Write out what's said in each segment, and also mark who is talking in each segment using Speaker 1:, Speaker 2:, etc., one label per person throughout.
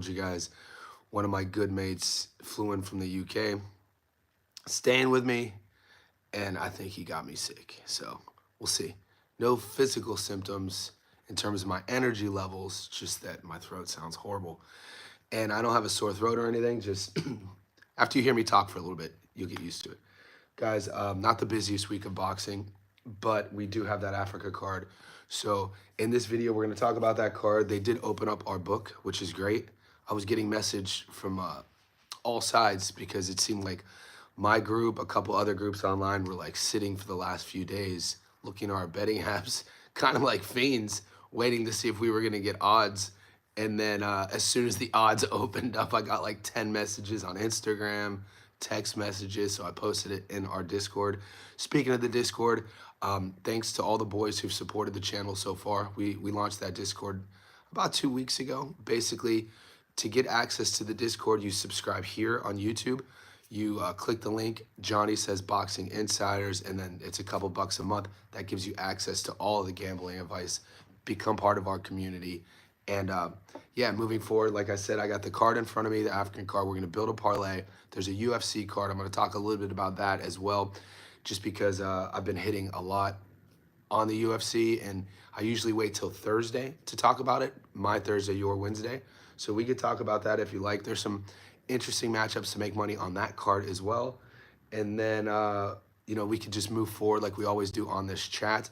Speaker 1: you guys, one of my good mates flew in from the UK, staying with me, and I think he got me sick. So we'll see. No physical symptoms in terms of my energy levels, just that my throat sounds horrible. And I don't have a sore throat or anything, just after you hear me talk for a little bit, you'll get used to it. Guys, not the busiest week of boxing, but we do have that Africa card. So in this video, we're going to talk about that card. They did open up our book, which is great. I was getting message from all sides because it seemed like my group, a couple other groups online were like sitting for the last few days looking at our betting apps, kind of like fiends, waiting to see if we were going to get odds. And then as soon as the odds opened up, I got like 10 messages on Instagram, text messages. So I posted it in our Discord. Speaking of the Discord, thanks to all the boys who've supported the channel so far. We launched that Discord about 2 weeks ago. Basically, to get access to the Discord, you subscribe here on YouTube. You click the link. Johnny says Boxing Insiders, and then it's a couple bucks a month. That gives you access to all of the gambling advice. Become part of our community. And yeah, moving forward, like I said, I got the card in front of me, the African card. We're going to build a parlay. There's a UFC card. I'm going to talk a little bit about that as well, just because I've been hitting a lot on the UFC, and I usually wait till Thursday to talk about it. My Thursday, your Wednesday. So we could talk about that if you like. There's some interesting matchups to make money on that card as well. And then, we could just move forward like we always do on this chat.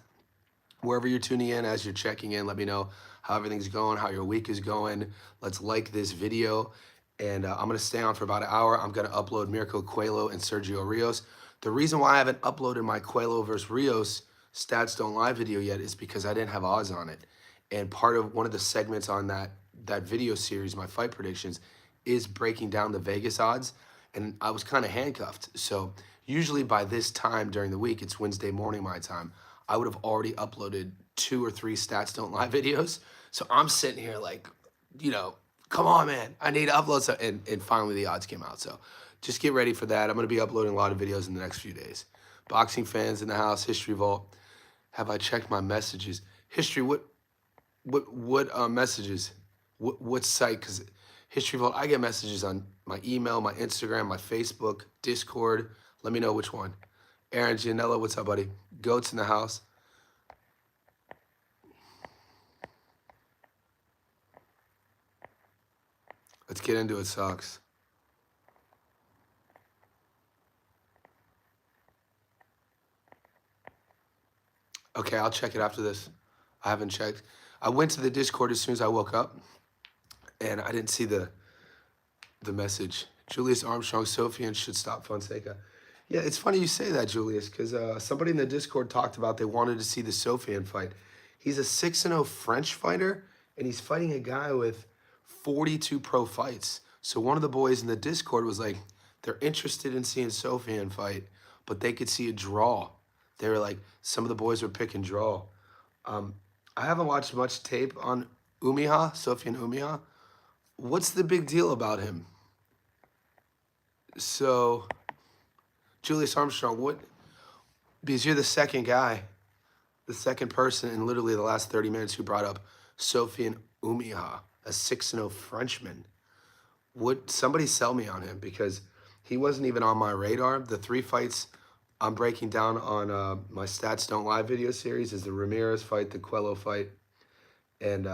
Speaker 1: Wherever you're tuning in, as you're checking in, let me know how everything's going, how your week is going. Let's like this video. And I'm going to stay on for about an hour. I'm going to upload Mirko Cuello and Sergio Rios. The reason why I haven't uploaded my Cuello versus Rios Stats Don't Lie video yet is because I didn't have odds on it. And part of one of the segments on that video series, my fight predictions, is breaking down the Vegas odds. And I was kind of handcuffed. So usually by this time during the week, it's Wednesday morning my time, I would have already uploaded 2 or 3 Stats Don't Lie videos. So I'm sitting here like, come on, man, I need to upload some. And finally the odds came out. So just get ready for that. I'm going to be uploading a lot of videos in the next few days. Boxing fans in the house, History Vault. Have I checked my messages? History, what messages? What site? Because History Vault, I get messages on my email, my Instagram, my Facebook, Discord. Let me know which one. Aaron Gianella, what's up, buddy? Goats in the house. Let's get into it, Sox. Okay, I'll check it after this. I haven't checked. I went to the Discord as soon as I woke up, and I didn't see the message. Julius Armstrong, Sofian should stop Fonseca. Yeah, it's funny you say that, Julius, because somebody in the Discord talked about they wanted to see the Sofian fight. He's a 6-0 French fighter, and he's fighting a guy with 42 pro fights. So one of the boys in the Discord was like, they're interested in seeing Sofian fight, but they could see a draw. They were like, some of the boys were picking draw. I haven't watched much tape on Umiha, Sofian Umiha. What's the big deal about him? So, Julius Armstrong, because you're the second guy, the second person in literally the last 30 minutes who brought up Sofian Umiha, a 6-0 Frenchman. Would somebody sell me on him? Because he wasn't even on my radar. The 3 fights I'm breaking down on my Stats Don't Lie video series is the Ramirez fight, the Cuello fight, and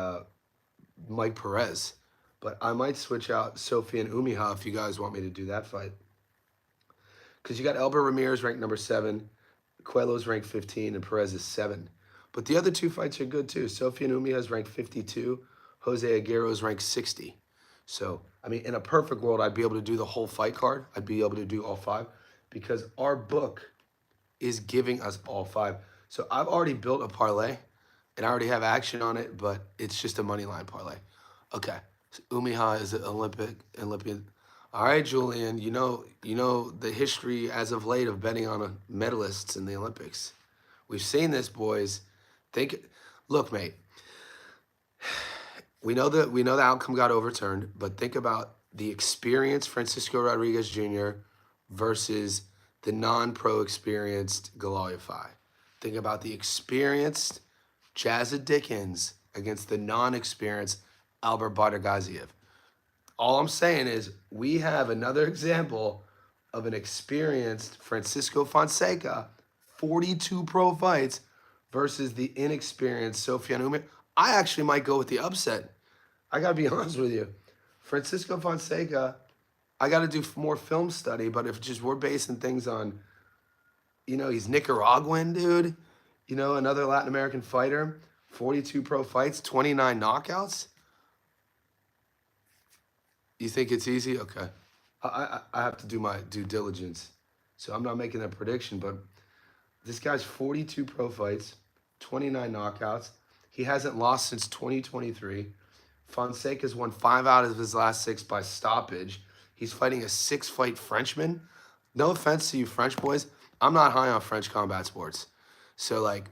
Speaker 1: Mike Perez. But I might switch out Sofian Umiha if you guys want me to do that fight. Because you got Elber Ramirez ranked number 7, Cuello's ranked 15, and Perez is 7. But the other 2 fights are good too. Sofian Umiha is ranked 52, Jose Aguero is ranked 60. So, I mean, in a perfect world, I'd be able to do the whole fight card. I'd be able to do all 5 because our book is giving us all 5. So I've already built a parlay, and I already have action on it, but it's just a money line parlay. Okay, so Umiha is an Olympian. All right, Julian, you know the history as of late of betting on medalists in the Olympics. We've seen this, boys. Look, mate. We know the outcome got overturned, but think about the experienced Francisco Rodriguez Jr. versus the non-pro experienced Galoyafai. Think about the experienced Jazza Dickens against the non-experienced Albert Badagaziev. All I'm saying is we have another example of an experienced Francisco Fonseca, 42 pro fights, versus the inexperienced Sofiane Umar. I actually might go with the upset. I got to be honest with you. Francisco Fonseca, I got to do more film study, but if just we're basing things on, he's Nicaraguan, dude, another Latin American fighter, 42 pro fights, 29 knockouts. You think it's easy? Okay. I have to do my due diligence. So I'm not making a prediction, but this guy's 42 pro fights, 29 knockouts. He hasn't lost since 2023. Fonseca's won 5 out of his last 6 by stoppage. He's fighting a 6-fight Frenchman. No offense to you French boys. I'm not high on French combat sports. So, like,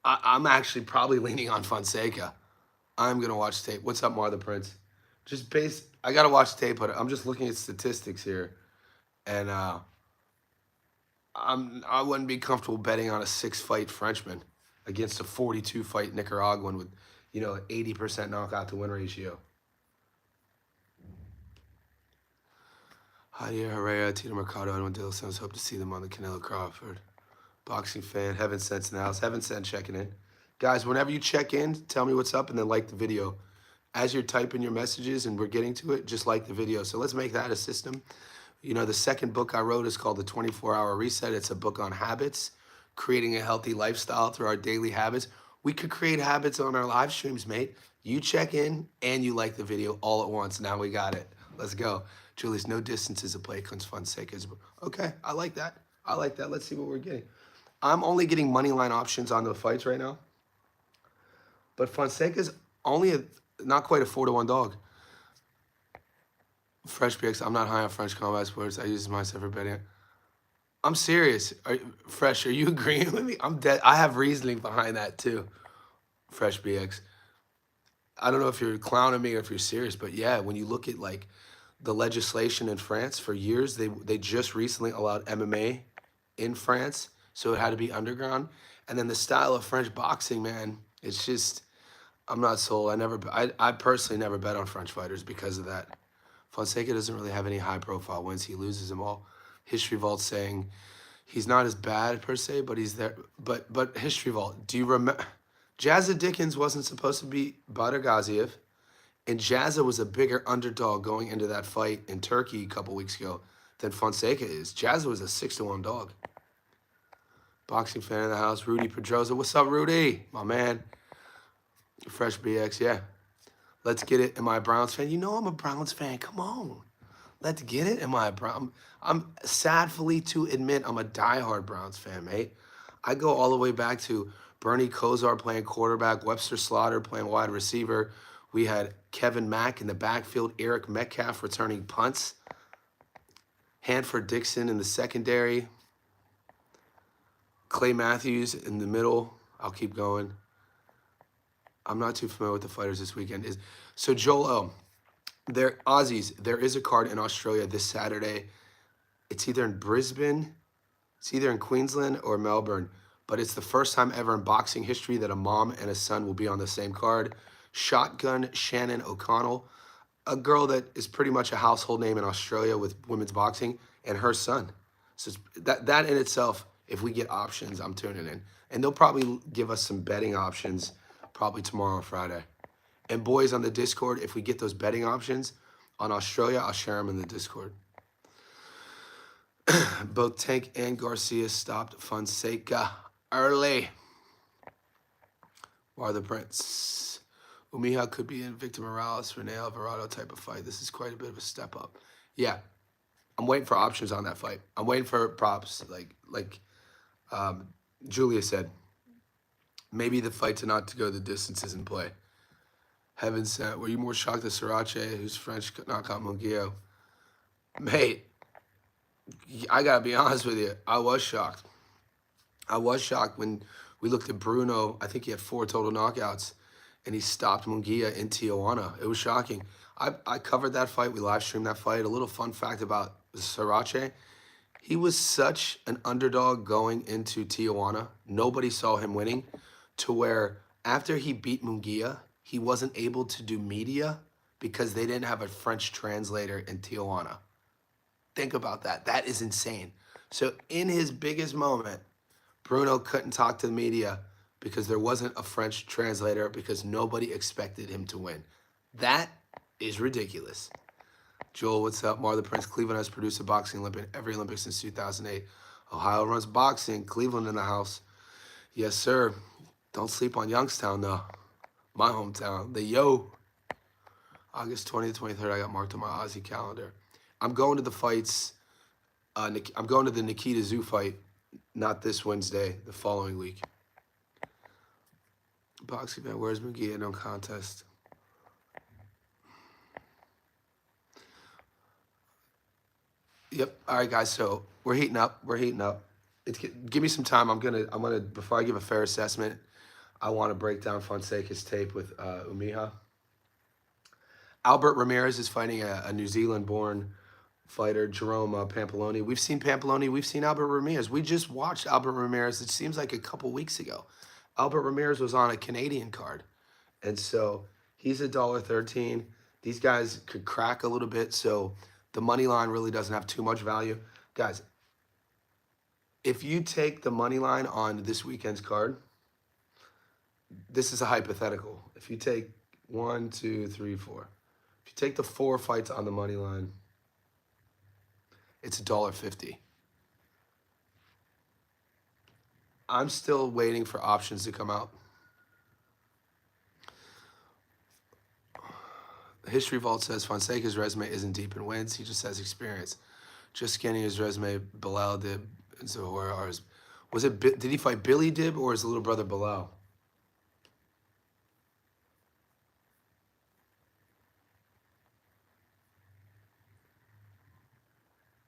Speaker 1: I'm actually probably leaning on Fonseca. I'm going to watch tape. What's up, Mar the Prince? I got to watch tape, but I'm just looking at statistics here. And I wouldn't be comfortable betting on a 6-fight Frenchman against a 42-fight Nicaraguan with, 80% knockout to win ratio. Javier Herrera, Tito Mercado, Edwin De Los Santos. Hope to see them on the Canelo Crawford. Boxing fan, Heaven Sense in the house. Heaven Sense checking in. Guys, whenever you check in, tell me what's up and then like the video. As you're typing your messages and we're getting to it, just like the video. So let's make that a system. The second book I wrote is called The 24-Hour Reset. It's a book on habits, creating a healthy lifestyle through our daily habits. We could create habits on our live streams, mate. You check in and you like the video all at once. Now we got it. Let's go. Julius, no distances of play. Fonseca. Okay, I like that. Let's see what we're getting. I'm only getting money line options on the fights right now. But Fonseca's only not quite a 4-1 dog. Fresh BX, I'm not high on French combat sports. I use myself for betting. I'm serious. Fresh, are you agreeing with me? I'm dead. I have reasoning behind that too. Fresh BX. I don't know if you're clowning me or if you're serious, but yeah, when you look at like the legislation in France for years, they just recently allowed MMA in France, so it had to be underground. And then the style of French boxing, man, it's just, I'm not sold. I personally never bet on French fighters because of that. Fonseca doesn't really have any high-profile wins. He loses them all. History Vault saying he's not as bad per se, but he's there. But History Vault, do you remember? Jazza Dickens wasn't supposed to beat Badr Gaziev, and Jazza was a bigger underdog going into that fight in Turkey a couple weeks ago than Fonseca is. Jazza was a 6-1 dog. Boxing fan in the house, Rudy Pedroza. What's up, Rudy? My man. Fresh BX, yeah. Let's get it. Am I a Browns fan? I'm a Browns fan. Come on. Let's get it. Am I a Brown? I'm sadly to admit I'm a diehard Browns fan, mate. I go all the way back to Bernie Kosar playing quarterback, Webster Slaughter playing wide receiver. We had Kevin Mack in the backfield, Eric Metcalf returning punts, Hanford Dixon in the secondary, Clay Matthews in the middle. I'll keep going. I'm not too familiar with the fighters this weekend. So Joel, there Aussies, there is a card in Australia this Saturday. It's either in Brisbane, it's either in Queensland or Melbourne, but it's the first time ever in boxing history that a mom and a son will be on the same card. Shotgun Shannon O'Connell, a girl that is pretty much a household name in Australia with women's boxing, and her son. So that in itself, if we get options, I'm tuning in. And they'll probably give us some betting options probably tomorrow or Friday. And boys on the Discord, if we get those betting options on Australia, I'll share them in the Discord. Both Tank and Garcia stopped Fonseca early. War the Prince. Umija could be in Victor Morales, Rene Alvarado type of fight. This is quite a bit of a step up. Yeah, I'm waiting for options on that fight. I'm waiting for props, like Julia said. Maybe the fight to not to go the distance is in play. Heaven sent. Were you more shocked that Sriracha, who's French, knockout Munguia? Mate, I gotta be honest with you. I was shocked. I was shocked when we looked at Bruno. I think he had 4 total knockouts, and he stopped Munguia in Tijuana. It was shocking. I covered that fight. We live streamed that fight. A little fun fact about Sriracha. He was such an underdog going into Tijuana. Nobody saw him winning, to where after he beat Munguia, he wasn't able to do media because they didn't have a French translator in Tijuana. Think about that. That is insane. So in his biggest moment, Bruno couldn't talk to the media because there wasn't a French translator because nobody expected him to win. That is ridiculous. Joel, what's up? Mar the Prince. Cleveland has produced a boxing Olympic every Olympic since 2008. Ohio runs boxing. Cleveland in the house. Yes, sir. Don't sleep on Youngstown, though. My hometown. The Yo. August 20th, 23rd, I got marked on my Aussie calendar. I'm going to the fights. I'm going to the Nikita Zoo fight, not this Wednesday, the following week. Boxing man, where's McGee? No contest. Yep. All right, guys. So we're heating up. Give me some time. I'm gonna before I give a fair assessment, I want to break down Fonseca's tape with Umiha. Albert Ramirez is fighting a New Zealand-born fighter, Jerome Pampaloni. We've seen Pampaloni. We've seen Albert Ramirez. We just watched Albert Ramirez. It seems like a couple weeks ago. Albert Ramirez was on a Canadian card, and so he's $1.13. These guys could crack a little bit, so the money line really doesn't have too much value. Guys, if you take the money line on this weekend's card, this is a hypothetical. If you take 1, 2, 3, 4. If you take the 4 fights on the money line, it's $1.50. I'm still waiting for options to come out. History Vault says Fonseca's resume isn't deep in wins. He just has experience. Just scanning his resume, Bilal Dib and Zahora are his. Did he fight Billy Dib or his little brother Bilal?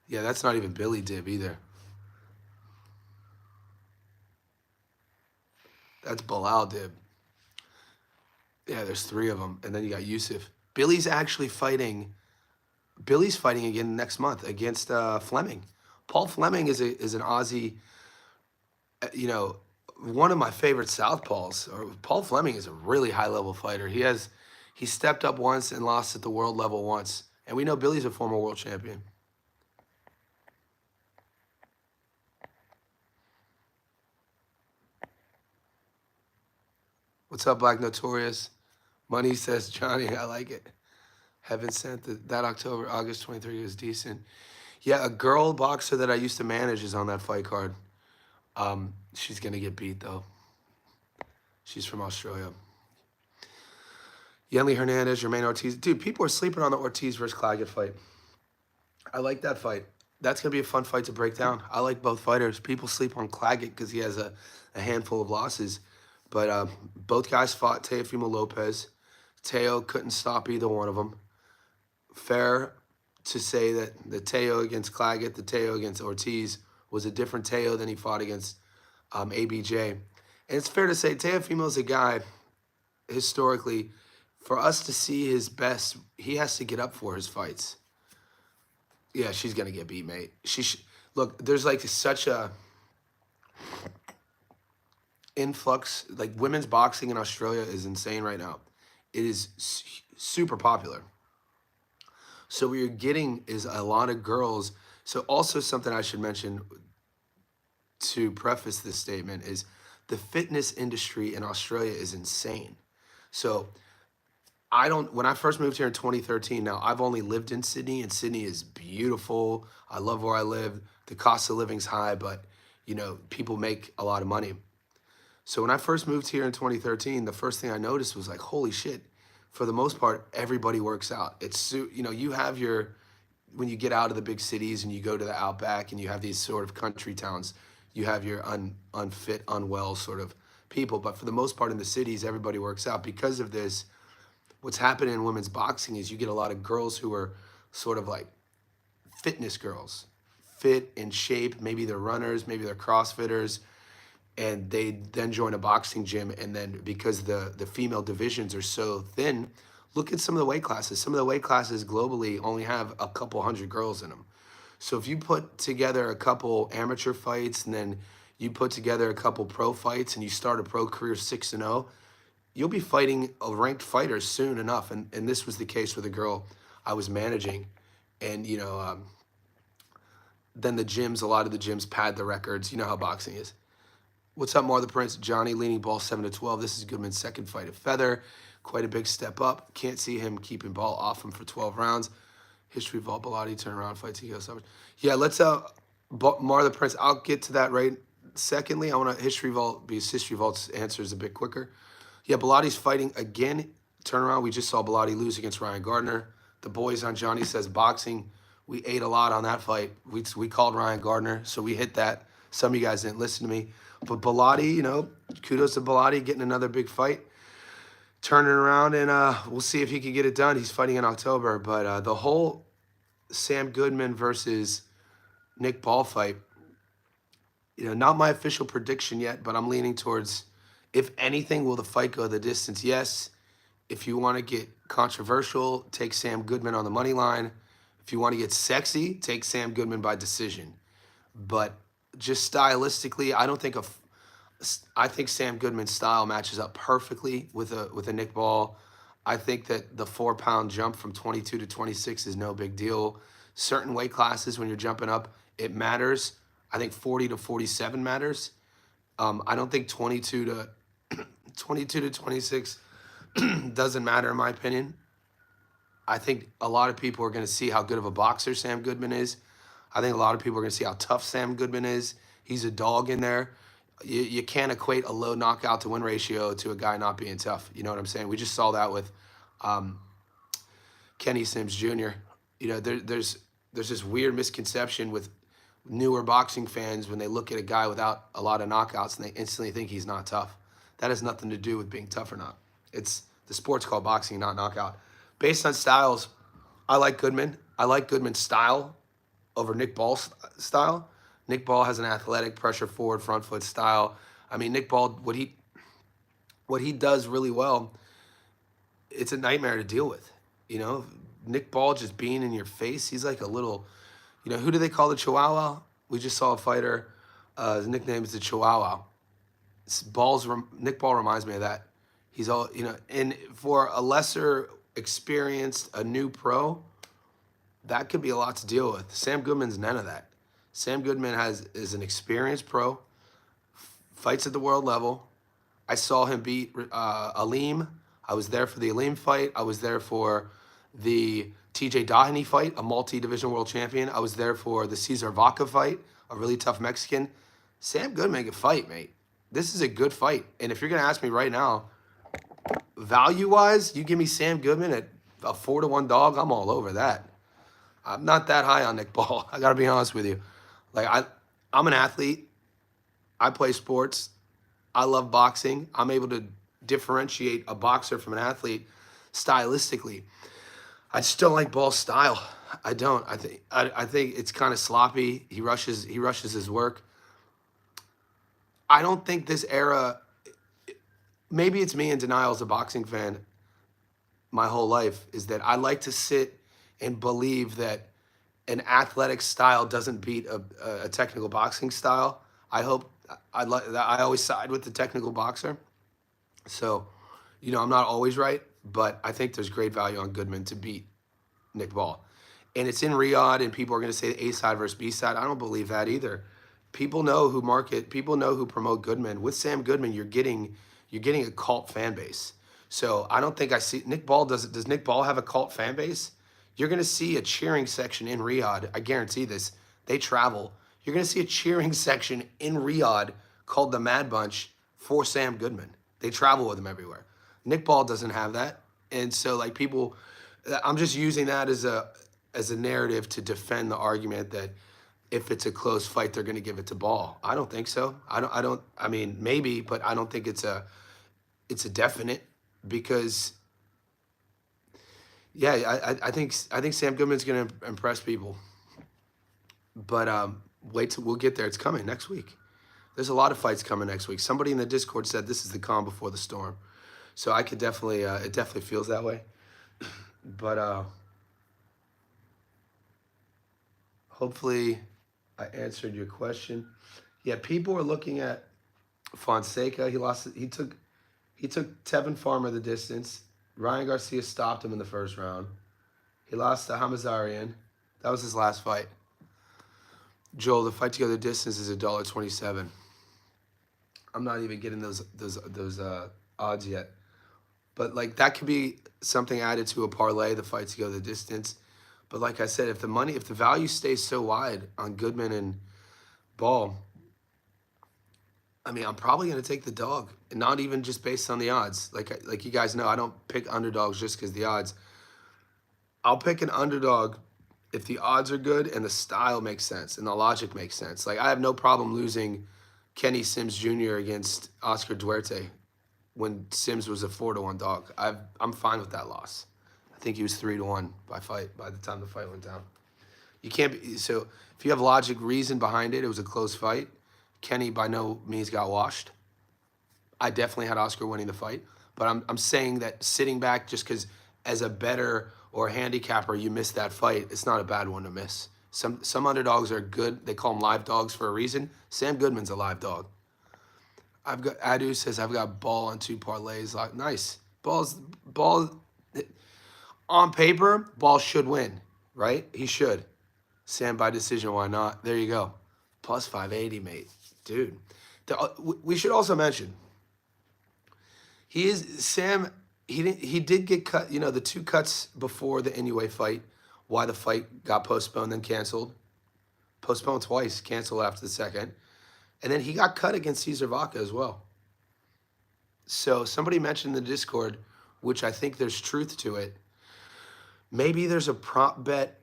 Speaker 1: Yeah, that's not even Billy Dib either. That's Bilal Dib. Yeah, there's 3 of them. And then you got Yusuf. Billy's fighting again next month against Fleming. Paul Fleming is an Aussie, one of my favorite southpaws. Paul Fleming is a really high-level fighter. He stepped up once and lost at the world level once. And we know Billy's a former world champion. What's up, Black Notorious? Money says, Johnny, I like it. Heaven sent that August 23rd was decent. Yeah, a girl boxer that I used to manage is on that fight card. She's going to get beat, though. She's from Australia. Yenli Hernandez, Jermaine Ortiz. Dude, people are sleeping on the Ortiz versus Claggett fight. I like that fight. That's going to be a fun fight to break down. I like both fighters. People sleep on Claggett because he has a handful of losses. But both guys fought Teofimo Lopez. Teo couldn't stop either one of them. Fair to say that the Teo against Claggett, the Teo against Ortiz was a different Teo than he fought against ABJ. And it's fair to say Teofimo's a guy, historically, for us to see his best, he has to get up for his fights. Yeah, she's going to get beat, mate. Look, there's like such a influx. Like women's boxing in Australia is insane right now. It is super popular. So what you're getting is a lot of girls. So also something I should mention to preface this statement is the fitness industry in Australia is insane. So when I first moved here in 2013, now I've only lived in Sydney, and Sydney is beautiful. I love where I live. The cost of living's high, but people make a lot of money. So when I first moved here in 2013, the first thing I noticed was like, holy shit, for the most part, everybody works out. It's, you have when you get out of the big cities and you go to the outback and you have these sort of country towns, you have your unfit, unwell sort of people. But for the most part in the cities, everybody works out. Because of this, what's happening in women's boxing is you get a lot of girls who are sort of like fitness girls, fit in shape. Maybe they're runners, maybe they're CrossFitters, and they then join a boxing gym. And then because the female divisions are so thin, look at some of the weight classes. Some of the weight classes globally only have a couple hundred girls in them. So if you put together a couple amateur fights and then you put together a couple pro fights and you start a pro career 6-0, you'll be fighting a ranked fighter soon enough. And this was the case with a girl I was managing. And, then the gyms, a lot of the gyms pad the records. You know how boxing is. What's up, Mar the Prince? Johnny leaning ball 7-12. This is Goodman's second fight at feather. Quite a big step up. Can't see him keeping ball off him for 12 rounds. History of all Bellotti turnaround fights. Yeah, let's Mar the Prince. I'll get to that right. Secondly, I want to history vault because history vault's answer is a bit quicker. Yeah, Bellotti's fighting again. Turnaround. We just saw Bellotti lose against Ryan Gardner. The boys on Johnny Says Boxing. We ate a lot on that fight. We called Ryan Gardner, so we hit that. Some of you guys didn't listen to me. But Bellotti, kudos to Bellotti getting another big fight. Turning around, and we'll see if he can get it done. He's fighting in October. But the whole Sam Goodman versus Nick Ball fight, not my official prediction yet, but I'm leaning towards, if anything, will the fight go the distance? Yes. If you want to get controversial, take Sam Goodman on the money line. If you want to get sexy, take Sam Goodman by decision. But just stylistically, I think Sam Goodman's style matches up perfectly with a Nick Ball. I think that the 4-pound jump from 22 to 26 is no big deal. Certain weight classes, when you're jumping up, it matters. I think 40 to 47 matters. I don't think 22 to 26 doesn't matter, in my opinion. I think a lot of people are going to see how good of a boxer Sam Goodman is. I think a lot of people are going to see how tough Sam Goodman is. He's a dog in there. You can't equate a low knockout to win ratio to a guy not being tough. You know what I'm saying? We just saw that with Kenny Sims Jr. There's this weird misconception with newer boxing fans when they look at a guy without a lot of knockouts and they instantly think he's not tough. That has nothing to do with being tough or not. It's the sport's called boxing, not knockout. Based on styles, I like Goodman. I like Goodman's style over Nick Ball's style. Nick Ball has an athletic pressure forward front foot style. I mean, Nick Ball, what he does really well, it's a nightmare to deal with. Nick Ball just being in your face. He's like a little, who do they call the Chihuahua? We just saw a fighter. His nickname is the Chihuahua. Nick Ball reminds me of that. He's all, and for a lesser experienced, a new pro, that could be a lot to deal with. Sam Goodman's none of that. Sam Goodman is an experienced pro, fights at the world level. I saw him beat Aleem. I was there for the Aleem fight. I was there for the TJ Doheny fight, a multi-division world champion. I was there for the Cesar Vaca fight, a really tough Mexican. Sam Goodman can fight, mate. This is a good fight. And if you're going to ask me right now, value-wise, you give me Sam Goodman at a 4-1 dog, I'm all over that. I'm not that high on Nick Ball. I got to be honest with you. I'm an athlete. I play sports. I love boxing. I'm able to differentiate a boxer from an athlete stylistically. I just don't like Ball's style. I don't. I think it's kind of sloppy. He rushes his work. I don't think this era, maybe it's me in denial as a boxing fan my whole life, is that I like to sit and believe that an athletic style doesn't beat a technical boxing style. I always side with the technical boxer. So, I'm not always right, but I think there's great value on Goodman to beat Nick Ball. And it's in Riyadh, and people are going to say A side versus B side. I don't believe that either. People know who promote Goodman. With Sam Goodman, you're getting a cult fan base. So I don't think I see Nick Ball. Does Nick Ball have a cult fan base? You're going to see a cheering section in Riyadh. I guarantee this. They travel. You're going to see a cheering section in Riyadh called the Mad Bunch for Sam Goodman. They travel with him everywhere. Nick Ball doesn't have that. And so I'm just using that as a narrative to defend the argument that if it's a close fight, they're going to give it to Ball. I don't think so. I mean, maybe, but I don't think it's a definite, because I think Sam Goodman's going to impress people. But wait till we'll get there. It's coming next week. There's a lot of fights coming next week. Somebody in the Discord said this is the calm before the storm. So I could definitely, it definitely feels that way. But hopefully I answered your question. Yeah, people are looking at Fonseca. He took Tevin Farmer the distance. Ryan Garcia stopped him in the first round. He lost to Hamazarian. That was his last fight. Joel, the fight to go the distance is $1.27. I'm not even getting those odds yet. But like that could be something added to a parlay, the fight to go the distance. But like I said, if the value stays so wide on Goodman and Ball, I mean, I'm probably going to take the dog, and not even just based on the odds. Like you guys know, I don't pick underdogs just because the odds. I'll pick an underdog if the odds are good and the style makes sense and the logic makes sense. Like I have no problem losing Kenny Sims Jr. against Oscar Duarte when Sims was a 4-1 dog. I'm fine with that loss. I think he was 3-1 by the time the fight went down. You can't be so if you have logic, reason behind it. It was a close fight. Kenny by no means got washed. I definitely had Oscar winning the fight, but I'm saying that sitting back just because as a bettor or a handicapper you missed that fight, it's not a bad one to miss. Some underdogs are good. They call them live dogs for a reason. Sam Goodman's a live dog. I've got Adu says I've got Ball on 2 parlays. Like nice. Ball on paper, Ball should win, right? He should. Sam by decision, why not? There you go. Plus 580, mate. Dude. We should also mention he did get cut, the 2 cuts before the Inoue fight, why the fight got postponed then canceled. Postponed twice, canceled after the second. And then he got cut against Cesar Vaca as well. So somebody mentioned in the Discord, which I think there's truth to it. Maybe there's a prop bet.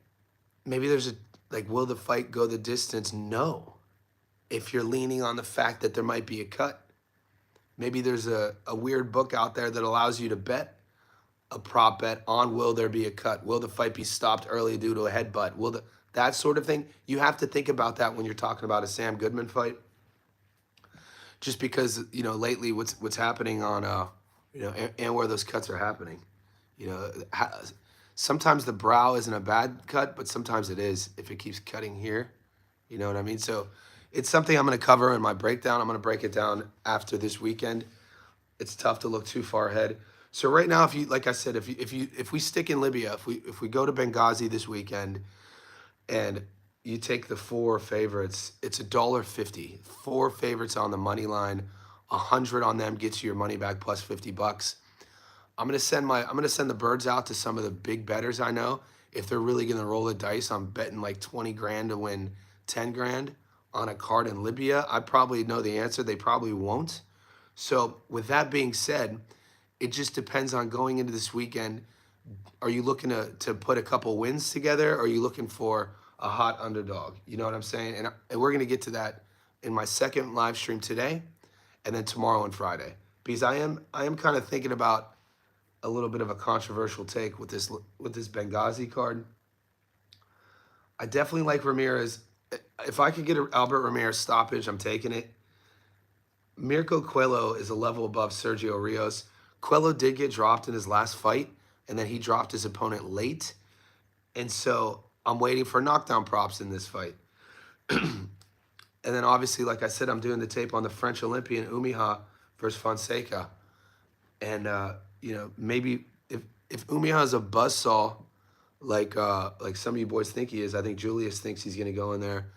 Speaker 1: Maybe there's will the fight go the distance? No. If you're leaning on the fact that there might be a cut. Maybe there's a weird book out there that allows you to bet a prop bet on will there be a cut? Will the fight be stopped early due to a headbutt? That sort of thing. You have to think about that when you're talking about a Sam Goodman fight. Just because, lately what's happening on, and where those cuts are happening. Sometimes the brow isn't a bad cut, but sometimes it is if it keeps cutting here. You know what I mean? So it's something I'm going to cover in my breakdown. I'm going to break it down after this weekend. It's tough to look too far ahead. So right now, like I said, if we stick in Libya, if we go to Benghazi this weekend, and you take the 4 favorites, it's $1.50. 4 favorites on the money line, 100 on them gets you your money back plus $50. I'm gonna send the birds out to some of the big bettors I know. If they're really gonna roll the dice, I'm betting like 20 grand to win 10 grand on a card in Libya. I probably know the answer. They probably won't. So with that being said, it just depends on going into this weekend. Are you looking to put a couple wins together? Or are you looking for a hot underdog? You know what I'm saying? And we're gonna get to that in my second live stream today, and then tomorrow and Friday, because I am kind of thinking about a little bit of a controversial take with this Benghazi card. I definitely like Ramirez. If I could get an Albert Ramirez stoppage, I'm taking it. Mirko Cuello is a level above Sergio Rios. Cuello did get dropped in his last fight, and then he dropped his opponent late. And so I'm waiting for knockdown props in this fight. And then obviously, like I said, I'm doing the tape on the French Olympian Umiha versus Fonseca. And, maybe if Umiha is a buzzsaw, like some of you boys think he is, I think Julius thinks he's going to go in there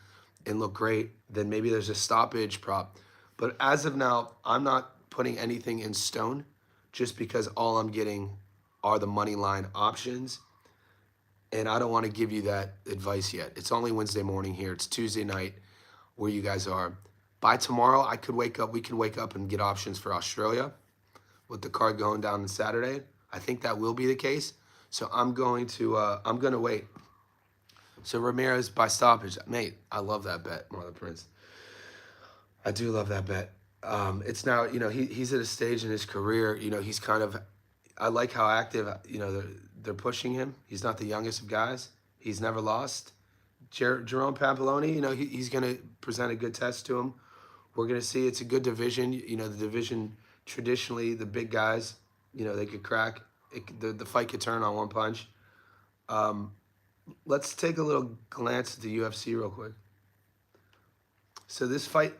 Speaker 1: and look great, then maybe there's a stoppage prop. But as of now, I'm not putting anything in stone just because all I'm getting are the money line options. And I don't want to give you that advice yet. It's only Wednesday morning here. It's Tuesday night where you guys are. By tomorrow, we can wake up and get options for Australia with the card going down on Saturday. I think that will be the case. So I'm going to wait. So Ramirez by stoppage. Mate, I love that bet, Marlon Prince. I do love that bet. It's now, he's at a stage in his career, he's kind of, I like how active, they're pushing him. He's not the youngest of guys. He's never lost. Jerome Pampoloni, he's going to present a good test to him. We're going to see. It's a good division. The division, traditionally, the big guys, they could crack. The fight could turn on one punch. Let's take a little glance at the UFC real quick. So this fight,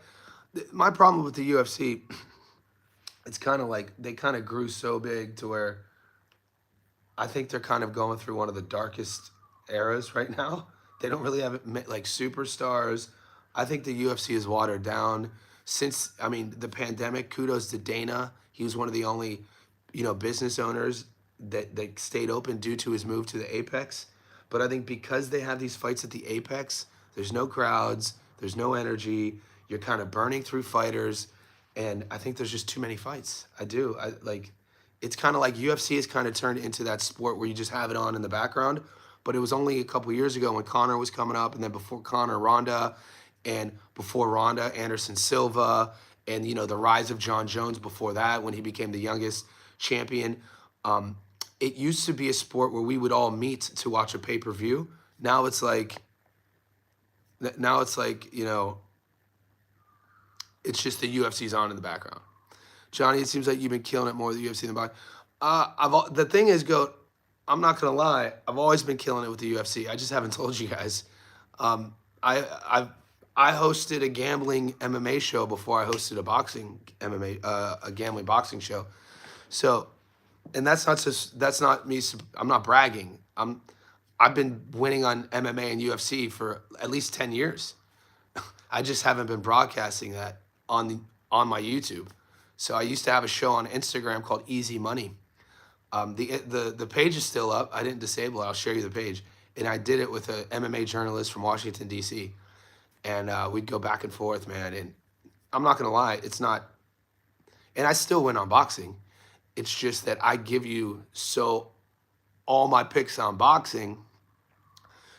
Speaker 1: my problem with the UFC, it's kind of like they kind of grew so big to where I think they're kind of going through one of the darkest eras right now. They don't really have like superstars. I think the UFC is watered down since, I mean, the pandemic. Kudos to Dana. He was one of the only, business owners that stayed open due to his move to the Apex. But I think because they have these fights at the Apex, there's no crowds, there's no energy. You're kind of burning through fighters, and I think there's just too many fights. I do. I like it's kind of like UFC has kind of turned into that sport where you just have it on in the background. But it was only a couple years ago when Conor was coming up, and then before Conor, Ronda, and before Ronda, Anderson Silva, and the rise of John Jones before that when he became the youngest champion. Um, it used to be a sport where we would all meet to watch a pay-per-view. Now it's like, it's just the UFC's on in the background. Johnny, it seems like you've been killing it more with the UFC than boxing. The thing is, Goat, I'm not gonna lie. I've always been killing it with the UFC. I just haven't told you guys. Um, I I hosted a gambling MMA show before I hosted a boxing MMA, a gambling boxing show. So, and that's not me. I'm not bragging. I've been winning on MMA and UFC for at least 10 years. I just haven't been broadcasting that on my YouTube. So I used to have a show on Instagram called Easy Money. The page is still up. I didn't disable it. I'll share you the page. And I did it with an MMA journalist from Washington D.C. And we'd go back and forth, man. And I'm not gonna lie, it's not. And I still win on boxing. It's just that I give you all my picks on boxing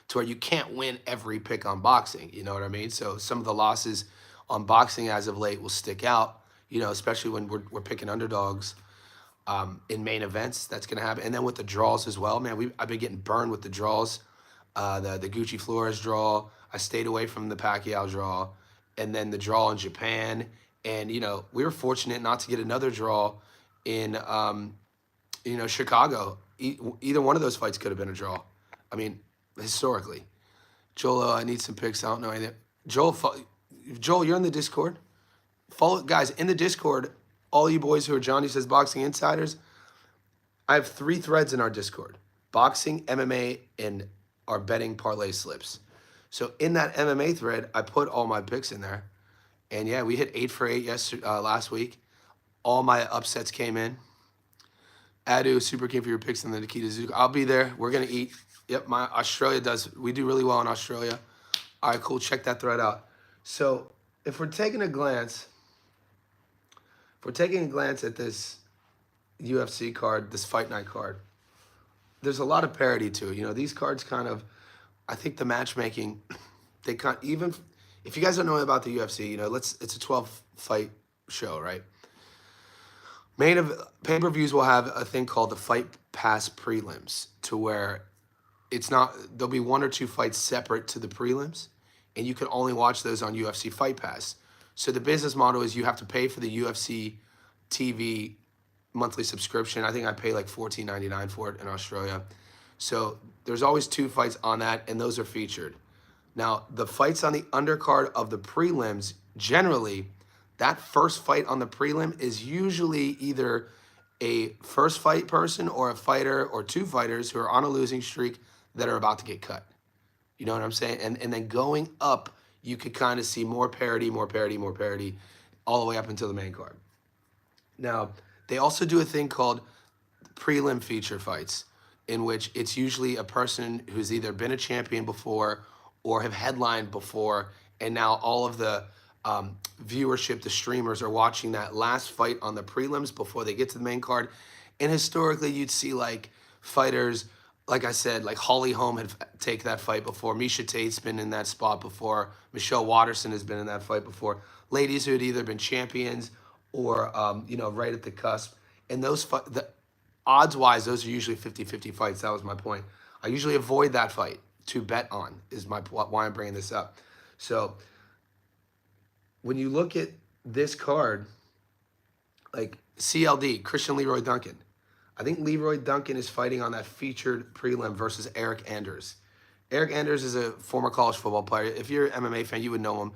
Speaker 1: to where you can't win every pick on boxing. You know what I mean? So some of the losses on boxing as of late will stick out. Especially when we're picking underdogs in main events. That's gonna happen. And then with the draws as well, man. I've been getting burned with the draws. The Gucci Flores draw. I stayed away from the Pacquiao draw, and then the draw in Japan. And we were fortunate not to get another draw in Chicago. Either one of those fights could have been a draw. I mean, historically. Joel, I need some picks. I don't know anything. Joel, you're in the Discord. Follow guys in the Discord. All you boys who are Johnny Says Boxing Insiders. I have 3 threads in our Discord: boxing, MMA, and our betting parlay slips. So in that MMA thread, I put all my picks in there, and yeah, we hit 8 for 8 last week. All my upsets came in. Adu, super keen for your picks in the Nikita Zuko. I'll be there. We're gonna eat. Yep, my Australia does. We do really well in Australia. All right, cool. Check that thread out. So if we're taking a glance at this UFC card, this fight night card, there's a lot of parity to it. These cards kind of, I think the matchmaking, they can't even, if you guys don't know about the UFC, it's a 12 fight show, right? Pay-per-views will have a thing called the Fight Pass prelims, to where there'll be 1 or 2 fights separate to the prelims, and you can only watch those on UFC Fight Pass. So the business model is you have to pay for the UFC TV monthly subscription. I think I pay like $14.99 for it in Australia. So there's always 2 fights on that, and those are featured. Now, the fights on the undercard of the prelims, generally, that first fight on the prelim is usually either a first fight person or a fighter or 2 fighters who are on a losing streak that are about to get cut. You know what I'm saying? And then going up, you could kind of see more parity, all the way up until the main card. Now, they also do a thing called prelim feature fights, in which it's usually a person who's either been a champion before or have headlined before, and now all of the viewership, the streamers are watching that last fight on the prelims before they get to the main card. And historically, you'd see like fighters, like I said, like Holly Holm had taken that fight before. Misha Tate's been in that spot before. Michelle Watterson has been in that fight before. Ladies who had either been champions or, right at the cusp. And the odds-wise, those are usually 50-50 fights. That was my point. I usually avoid that fight to bet on, is why I'm bringing this up. So when you look at this card, like CLD, Christian Leroy Duncan, I think Leroy Duncan is fighting on that featured prelim versus Eric Anders. Eric Anders is a former college football player. If you're an MMA fan, you would know him.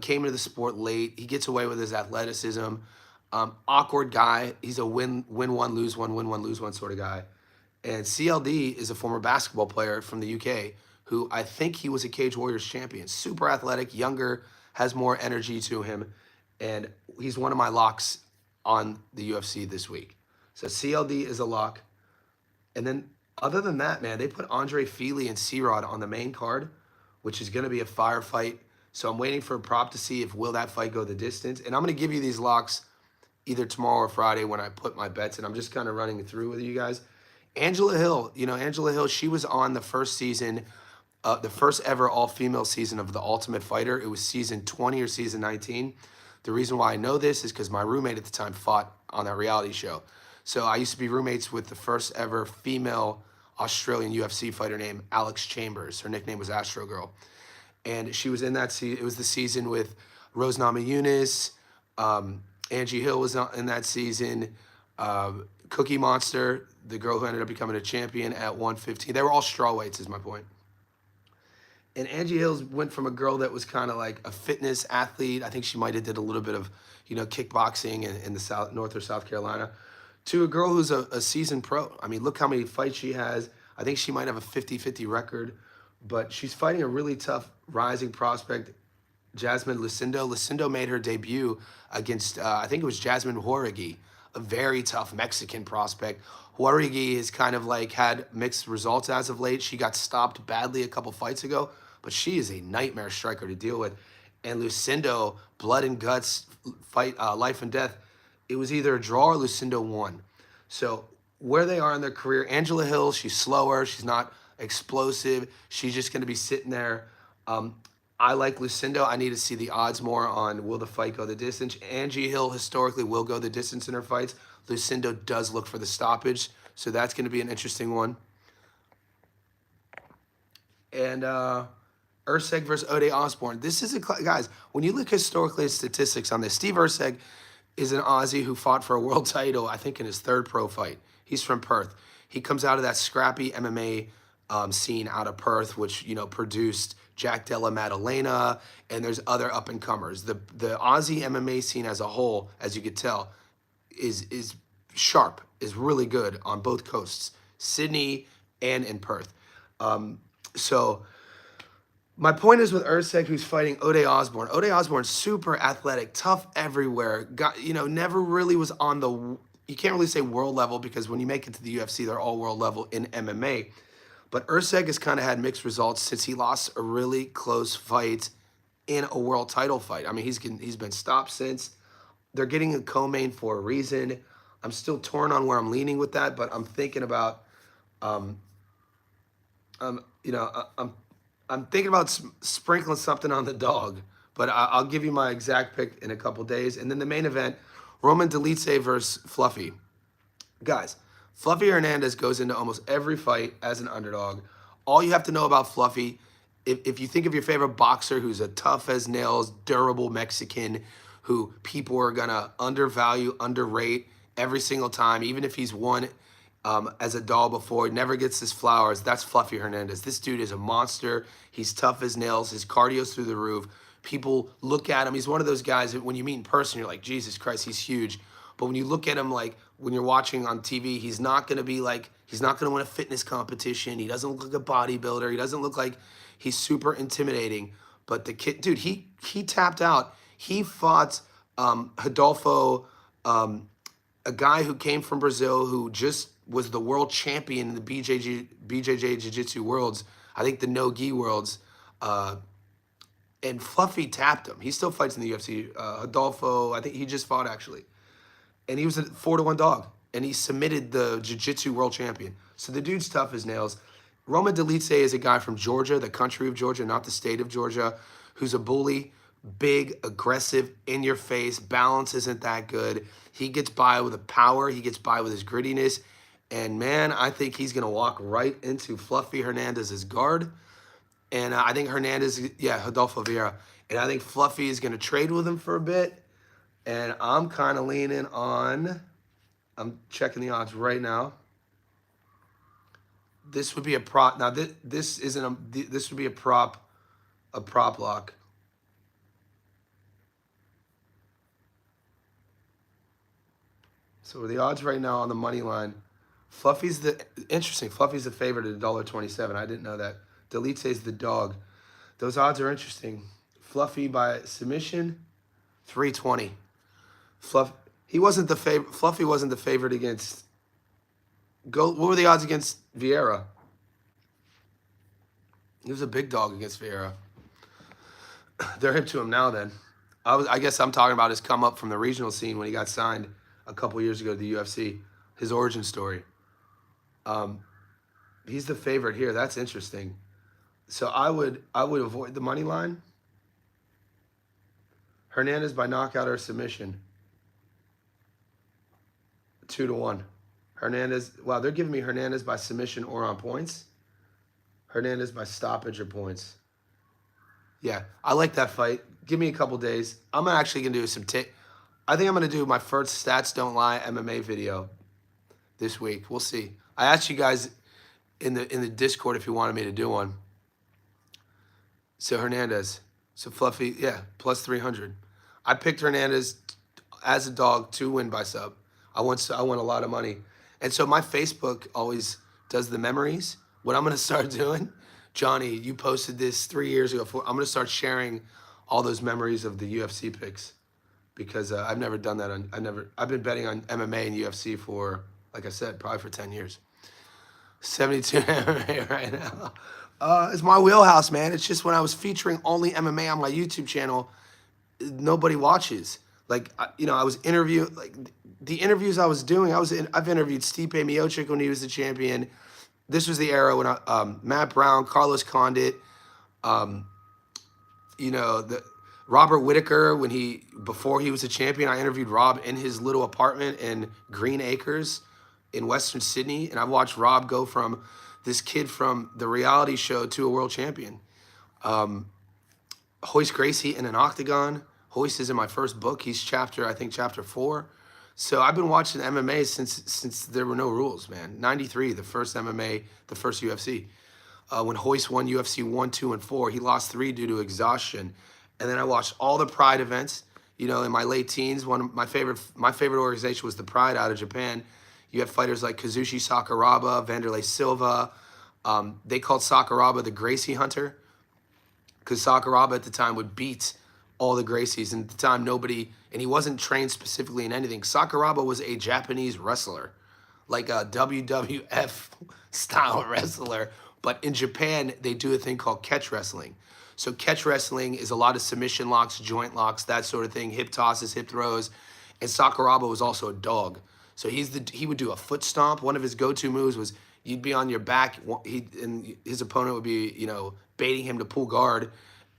Speaker 1: Came into the sport late. He gets away with his athleticism. Awkward guy. He's a win one, lose one, win one, lose one sort of guy. And CLD is a former basketball player from the UK who I think he was a Cage Warriors champion. Super athletic, younger, has more energy to him. And he's one of my locks on the UFC this week. So CLD is a lock. And then other than that, man, they put Andre Feely and C-Rod on the main card, which is going to be a firefight. So I'm waiting for a prop to see if will that fight go the distance. And I'm going to give you these locks either tomorrow or Friday when I put my bets in. I'm just kind of running through with you guys. Angela Hill, Angela Hill, she was on the first season, the first ever all-female season of The Ultimate Fighter. It was season 20 or season 19. The reason why I know this is because my roommate at the time fought on that reality show. So I used to be roommates with the first ever female Australian UFC fighter named Alex Chambers. Her nickname was Astro Girl. And she was in that season. It was the season with Rose Namajunas. Angie Hill was in that season. Cookie Monster, the girl who ended up becoming a champion at 115. They were all strawweights, is my point. And Angie Hills went from a girl that was kind of like a fitness athlete. I think she might have did a little bit of, kickboxing in the North or South Carolina, to a girl who's a seasoned pro. I mean, look how many fights she has. I think she might have a 50-50 record, but she's fighting a really tough rising prospect, Jasmine Lucindo. Lucindo made her debut against, I think it was Jasmine Jauregui, a very tough Mexican prospect. Jauregui has kind of like had mixed results as of late. She got stopped badly a couple fights ago, but she is a nightmare striker to deal with. And Lucindo, blood and guts fight, life and death. It was either a draw or Lucindo won. So where they are in their career, Angela Hill, she's slower. She's not explosive. She's just going to be sitting there. I like Lucindo. I need to see the odds more on will the fight go the distance. Angie Hill historically will go the distance in her fights. Lucindo does look for the stoppage, so that's going to be an interesting one. And Urseg versus Ode Osborne. This is guys, when you look historically at statistics on this, Steve Urseg is an Aussie who fought for a world title, I think, in his third pro fight. He's from Perth. He comes out of that scrappy MMA scene out of Perth, which, produced Jack Della Maddalena, and there's other up-and-comers. The Aussie MMA scene as a whole, as you could tell, is sharp, is really good on both coasts, Sydney and in Perth. So my point is with Urseg, who's fighting Ode Osborne. Ode Osborne's super athletic, tough everywhere. Got, never really was on the, you can't really say world level, because when you make it to the UFC, they're all world level in MMA. But Urseg has kind of had mixed results since he lost a really close fight in a world title fight. I mean, he's been stopped since. They're getting a co-main for a reason. I'm still torn on where I'm leaning with that, but I'm thinking about, I'm thinking about sprinkling something on the dog. But I'll give you my exact pick in a couple days. And then the main event, Roman Dolidze versus Fluffy. Guys, Fluffy Hernandez goes into almost every fight as an underdog. All you have to know about Fluffy, if you think of your favorite boxer who's a tough as nails, durable Mexican, who people are going to undervalue, underrate every single time, even if he's won as a doll before, never gets his flowers, that's Fluffy Hernandez. This dude is a monster. He's tough as nails. His cardio's through the roof. People look at him. He's one of those guys that when you meet in person, you're like, Jesus Christ, he's huge. But when you look at him, like when you're watching on TV, he's not going to be like, he's not going to win a fitness competition. He doesn't look like a bodybuilder. He doesn't look like he's super intimidating. But the kid, dude, he tapped out. He fought Rodolfo, a guy who came from Brazil who just was the world champion in the BJJ Jiu-Jitsu Worlds. I think the no-gi Worlds. And Fluffy tapped him. He still fights in the UFC. Rodolfo, I think he just fought actually. And he was a 4-1 dog. And he submitted the Jiu-Jitsu world champion. So the dude's tough as nails. Roman Dolidze is a guy from Georgia, the country of Georgia, not the state of Georgia, who's a bully, big, aggressive, in your face. Balance isn't that good. He gets by with a power. He gets by with his grittiness. And man, I think he's going to walk right into Fluffy Hernandez's guard. And I think Hernandez, Rodolfo Vieira. And I think Fluffy is going to trade with him for a bit. And I'm kind of leaning on, I'm checking the odds right now. This would be a prop. Now, this isn't a, this would be a prop lock. So the odds right now on the money line, Fluffy's the interesting. Fluffy's the favorite at $1.27. I didn't know that. Delite's the dog. Those odds are interesting. Fluffy by submission, 320. Fluff. He wasn't the favorite. Fluffy wasn't the favorite against. What were the odds against Vieira? He was a big dog against Vieira. They're hip to him now. Then, I guess I'm talking about his come up from the regional scene when he got signed a couple years ago to the UFC. His origin story. He's the favorite here. That's interesting. So I would avoid the money line. Hernandez by knockout or submission. 2-1. Hernandez. Wow, they're giving me Hernandez by submission or on points. Hernandez by stoppage or points. Yeah, I like that fight. Give me a couple days. I'm actually gonna do some I think I'm gonna do my first Stats Don't Lie MMA video this week. We'll see. I asked you guys in the Discord if you wanted me to do one. So Hernandez. So Fluffy, yeah, plus 300. I picked Hernandez as a dog to win by sub. I won a lot of money. And so my Facebook always does the memories. What I'm going to start doing, Johnny, you posted this 3 years ago. I'm going to start sharing all those memories of the UFC picks because I've never done that. I've been betting on MMA and UFC for, like I said, probably for 10 years. 72 MMA right now. It's my wheelhouse, man. It's just when I was featuring only MMA on my YouTube channel, nobody watches. Like, I was interviewing, like, the interviews I was doing, I've interviewed Stipe Miocic when he was the champion. This was the era when Matt Brown, Carlos Condit, the Robert Whitaker, before he was a champion, I interviewed Rob in his little apartment in Green Acres in Western Sydney. And I watched Rob go from this kid from the reality show to a world champion. Hoist Gracie in an octagon. Hoist is in my first book. He's chapter 4. So I've been watching MMA since there were no rules, man. 93, the first MMA, the first UFC. When Hoist won UFC 1, 2, and 4, he lost 3 due to exhaustion. And then I watched all the Pride events. In my late teens, one of my favorite organization was the Pride out of Japan. You had fighters like Kazushi Sakuraba, Vanderlei Silva. They called Sakuraba the Gracie Hunter because Sakuraba at the time would beat all the Gracies. And at the time, and he wasn't trained specifically in anything. Sakuraba was a Japanese wrestler, like a WWF style wrestler. But in Japan, they do a thing called catch wrestling. So catch wrestling is a lot of submission locks, joint locks, that sort of thing, hip tosses, hip throws. And Sakuraba was also a dog. So he would do a foot stomp. One of his go-to moves was you'd be on your back, and his opponent would be, baiting him to pull guard,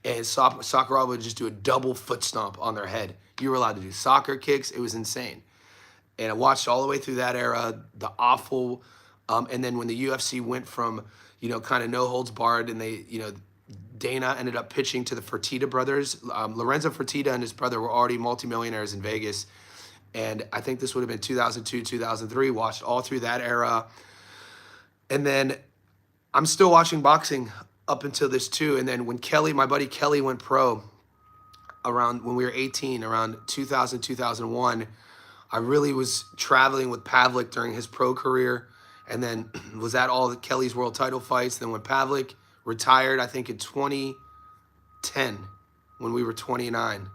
Speaker 1: and Sakuraba would just do a double foot stomp on their head. You were allowed to do soccer kicks. It was insane. And I watched all the way through that era, the awful, and then when the UFC went from, kind of no holds barred, and they, Dana ended up pitching to the Fertitta brothers. Lorenzo Fertitta and his brother were already multimillionaires in Vegas. And I think this would have been 2002, 2003, watched all through that era. And then I'm still watching boxing up until this too. And then when my buddy Kelly went pro around when we were 18, around 2000, 2001, I really was traveling with Pavlik during his pro career. And then was at all the Kelly's world title fights. Then when Pavlik retired, I think in 2010, when we were 29,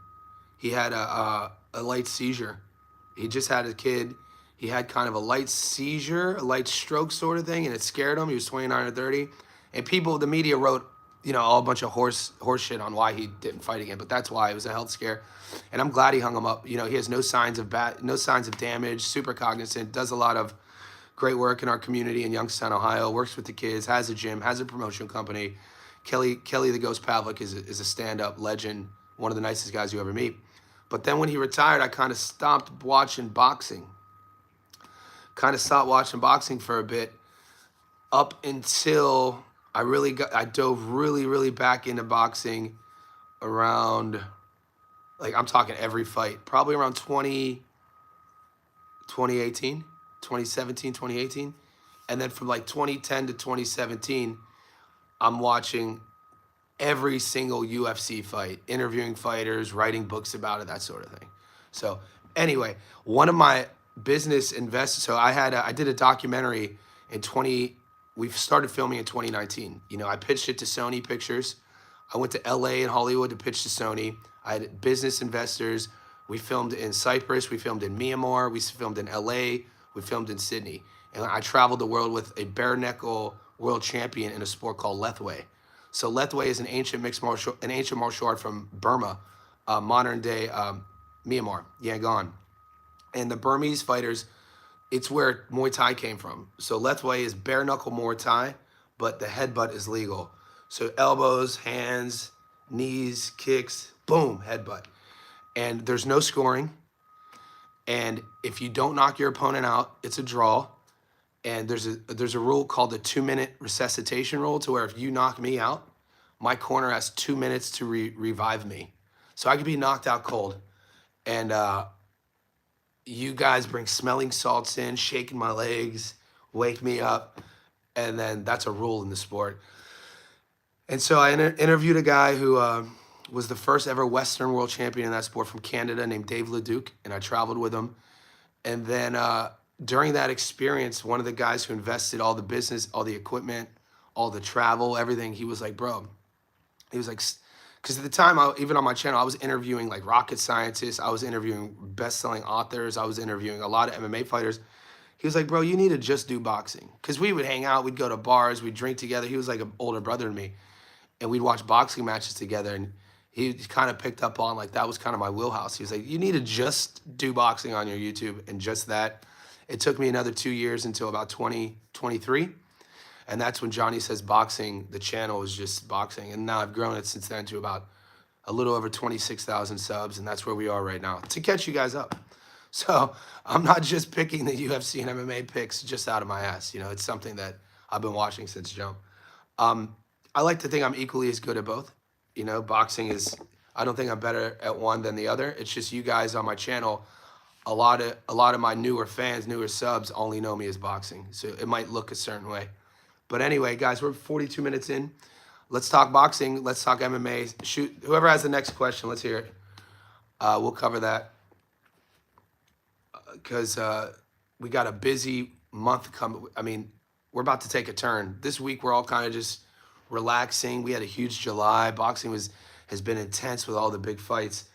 Speaker 1: he had a light seizure. He just had a kid. He had kind of a light seizure, a light stroke sort of thing, and it scared him. He was 29 or 30. And the media wrote, a bunch of horse shit on why he didn't fight again. But that's why it was a health scare. And I'm glad he hung him up. He has no signs of damage, super cognizant, does a lot of great work in our community in Youngstown, Ohio, works with the kids, has a gym, has a promotion company. Kelly the Ghost Pavlik is a stand-up legend, one of the nicest guys you ever meet. But then when he retired, I kind of stopped watching boxing. For a bit up until I dove really, really back into boxing around, like I'm talking every fight, probably around 2018, 2017, 2018. And then from like 2010 to 2017, I'm watching every single UFC fight, interviewing fighters, writing books about it, that sort of thing. So anyway, one of my business investors. So I did a documentary in 20. We started filming in 2019. You know, I pitched it to Sony Pictures. I went to LA and Hollywood to pitch to Sony. I had business investors. We filmed in Cyprus. We filmed in Myanmar. We filmed in LA. We filmed in Sydney. And I traveled the world with a bare knuckle world champion in a sport called Lethwei. So Lethwei is an ancient martial art from Burma, modern day Myanmar, Yangon. And the Burmese fighters, it's where Muay Thai came from. So Lethwei is bare knuckle Muay Thai, but the headbutt is legal. So elbows, hands, knees, kicks, boom, headbutt. And there's no scoring. And if you don't knock your opponent out, it's a draw. And there's a rule called the 2-minute resuscitation rule, to where if you knock me out, my corner has 2 minutes to revive me. So I could be knocked out cold. And you guys bring smelling salts in, shaking my legs, wake me up. And then that's a rule in the sport. And so I interviewed a guy who was the first ever Western world champion in that sport from Canada, named Dave Leduc, and I traveled with him. And then during that experience, one of the guys who invested all the business, all the equipment, all the travel, everything, he was like, bro, he was like, because at the time, even on my channel, I was interviewing like rocket scientists, I was interviewing best-selling authors, I was interviewing a lot of MMA fighters. He was like, bro, you need to just do boxing. Because we would hang out, we'd go to bars, we'd drink together. He was like an older brother than me. And we'd watch boxing matches together. And he kind of picked up on, like, that was kind of my wheelhouse. He was like, you need to just do boxing on your YouTube, and just that. It took me another 2 years until about 2023. And that's when Johnny Says Boxing, the channel, was just boxing. And now I've grown it since then to about a little over 26,000 subs. And that's where we are right now, to catch you guys up. So I'm not just picking the UFC and MMA picks just out of my ass. You know, it's something that I've been watching since jump. I like to think I'm equally as good at both. You know, boxing is, I don't think I'm better at one than the other. It's just you guys on my channel, a lot of my newer fans, newer subs only know me as boxing. So it might look a certain way. But anyway, guys, we're 42 minutes in. Let's talk boxing. Let's talk MMA. Shoot, whoever has the next question, let's hear it. We'll cover that. Because we got a busy month coming. I mean, we're about to take a turn. This week, we're all kind of just relaxing. We had a huge July. Boxing has been intense with all the big fights.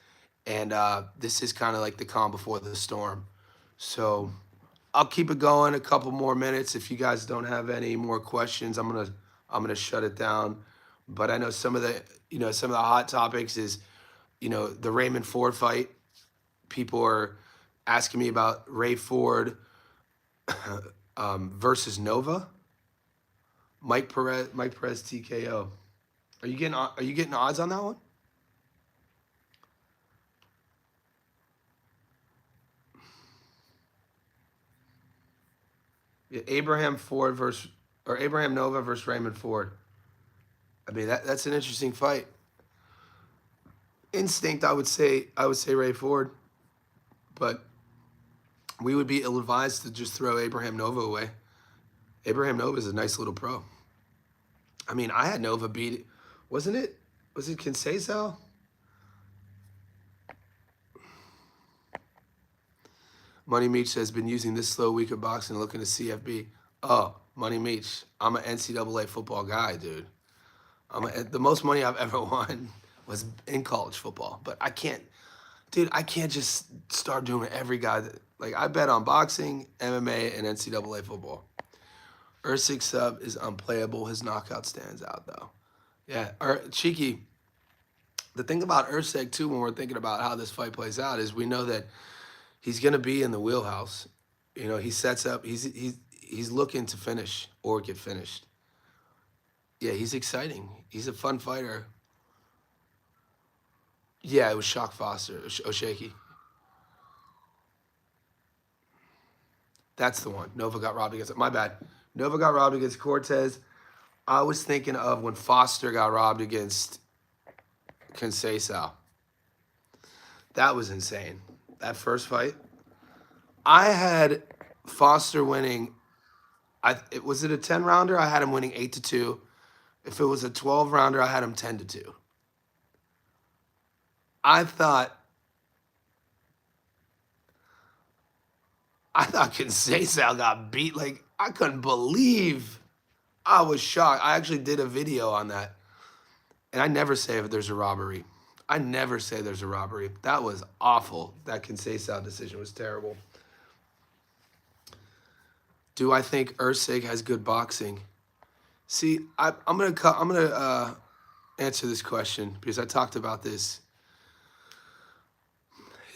Speaker 1: And this is kind of like the calm before the storm. So I'll keep it going a couple more minutes. If you guys don't have any more questions, I'm gonna shut it down. But I know some of the hot topics is, the Raymond Ford fight. People are asking me about Ray Ford versus Nova. Mike Perez TKO. Are you getting odds on that one? Yeah, Abraham Nova versus Raymond Ford. I mean, that's an interesting fight. Instinct, I would say Ray Ford, but we would be ill-advised to just throw Abraham Nova away. Abraham Nova is a nice little pro. I mean, I had Nova beat, wasn't it? Was it Conceição? Money Meach has been using this slow week of boxing looking to CFB. Oh, Money Meach, I'm an NCAA football guy, dude. The most money I've ever won was in college football, but I can't just start doing every guy like I bet on boxing, MMA, and NCAA football. Usyk sub is unplayable. His knockout stands out though. Yeah, Cheeky. The thing about Usyk too, when we're thinking about how this fight plays out, is we know that he's gonna be in the wheelhouse. He sets up. He's looking to finish or get finished. Yeah, he's exciting. He's a fun fighter. Yeah, it was Shock Foster, Oshaki. That's the one. Nova got robbed against it. My bad. Nova got robbed against Cortez. I was thinking of when Foster got robbed against Conceição. That was insane. That first fight. I had Foster winning. Was it a 10-rounder? I had him winning 8-2. If it was a 12-rounder, I had him 10-2. I thought Conceição got beat. Like, I couldn't believe. I was shocked. I actually did a video on that. And I never say if there's a robbery. I never say there's a robbery. That was awful. That Conceição decision was terrible. Do I think Usyk has good boxing? See, I'm gonna answer this question because I talked about this.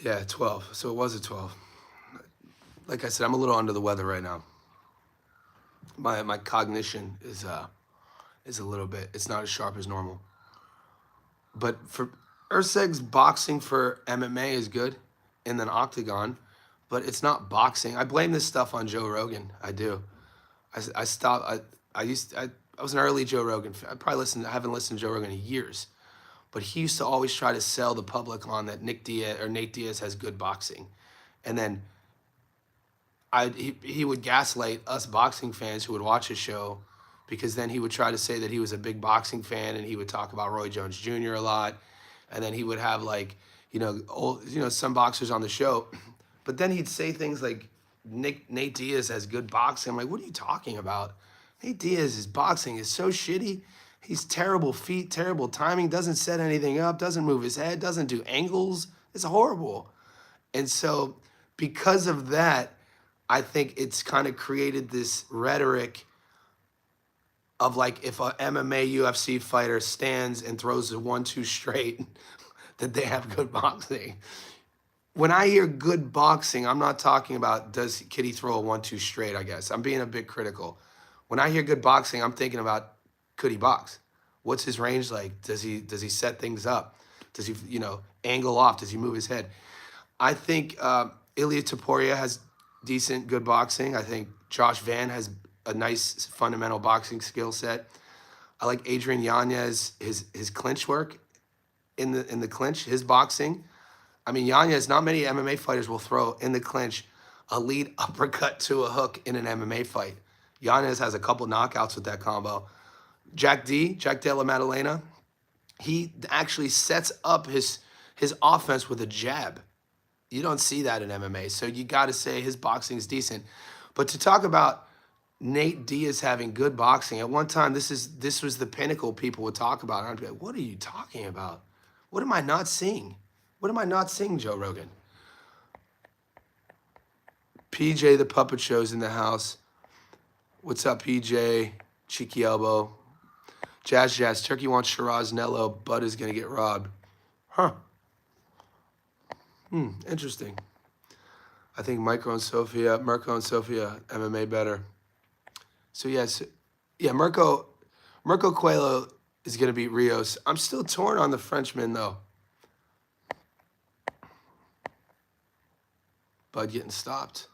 Speaker 1: Yeah, 12. So it was a 12. Like I said, I'm a little under the weather right now. My cognition is a little bit. It's not as sharp as normal. But for Usyk's boxing for MMA is good in an octagon, but it's not boxing. I blame this stuff on Joe Rogan. I do. I stopped. I was an early Joe Rogan fan. I haven't listened to Joe Rogan in years, but he used to always try to sell the public on that Nate Diaz has good boxing, and then he would gaslight us boxing fans who would watch his show, because then he would try to say that he was a big boxing fan and he would talk about Roy Jones Jr. a lot, and then he would have like some boxers on the show, but then he'd say things like Nate Diaz has good boxing. I'm like, what are you talking about? Nate Diaz's boxing is so shitty. He's terrible feet, terrible timing, doesn't set anything up, doesn't move his head, doesn't do angles. It's horrible. And so because of that, I think it's kind of created this rhetoric of like, if a MMA UFC fighter stands and throws a 1-2 straight, that they have good boxing. When I hear good boxing, I'm not talking about could he throw a 1-2 straight, I guess. I'm being a bit critical. When I hear good boxing, I'm thinking about, could he box? What's his range like? Does he set things up? Does he, angle off? Does he move his head? I think Ilia Topuria has decent, good boxing. I think Josh Van has a nice fundamental boxing skill set. I like Adrian Yanez, his clinch work in the clinch, his boxing. I mean, Yanez, not many MMA fighters will throw in the clinch a lead uppercut to a hook in an MMA fight. Yanez has a couple knockouts with that combo. Jack Della Maddalena, he actually sets up his offense with a jab. You don't see that in MMA, so you got to say his boxing is decent. But to talk about Nate Diaz having good boxing, at one time this was the pinnacle people would talk about. I'd be like, what are you talking about? What am I not seeing? What am I not seeing, Joe Rogan? PJ the Puppet Show's in the house. What's up, PJ? Cheeky Elbow. Jazz. Turkey wants Shiraz Nello. Bud is going to get robbed. Huh. Interesting. I think Mirko and Sophia, MMA better. So, yes. Yeah, Mirko Cuello is going to beat Rios. I'm still torn on the Frenchman, though. Bud getting stopped.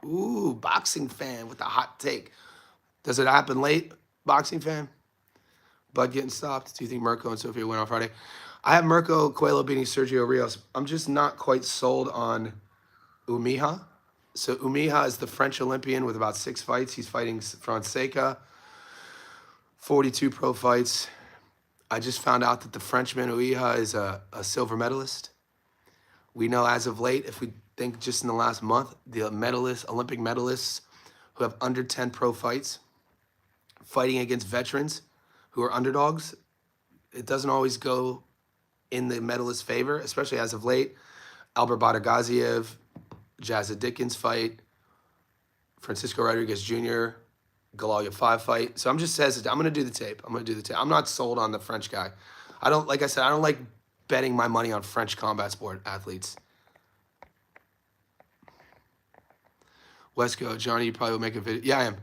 Speaker 1: Ooh, boxing fan with a hot take. Does it happen late, boxing fan? Bud getting stopped. Do you think Mirko and Sophia win on Friday? I have Mirko Cuello beating Sergio Rios. I'm just not quite sold on Umija. So Umija is the French Olympian with about 6 fights. He's fighting Fonseca, 42 pro fights. I just found out that the Frenchman Umija is a silver medalist. We know as of late, if we think just in the last month, the Olympic medalists who have under 10 pro fights, fighting against veterans who are underdogs, it doesn't always go in the medalist's favor, especially as of late. Albert Badagaziev, Jazza Dickens fight, Francisco Rodriguez Jr., Galalia 5 fight. So I'm just hesitant. I'm going to do the tape. I'm not sold on the French guy. Like I said, I don't like betting my money on French combat sport athletes. Wesco, Johnny, you probably will make a video. Yeah, I am.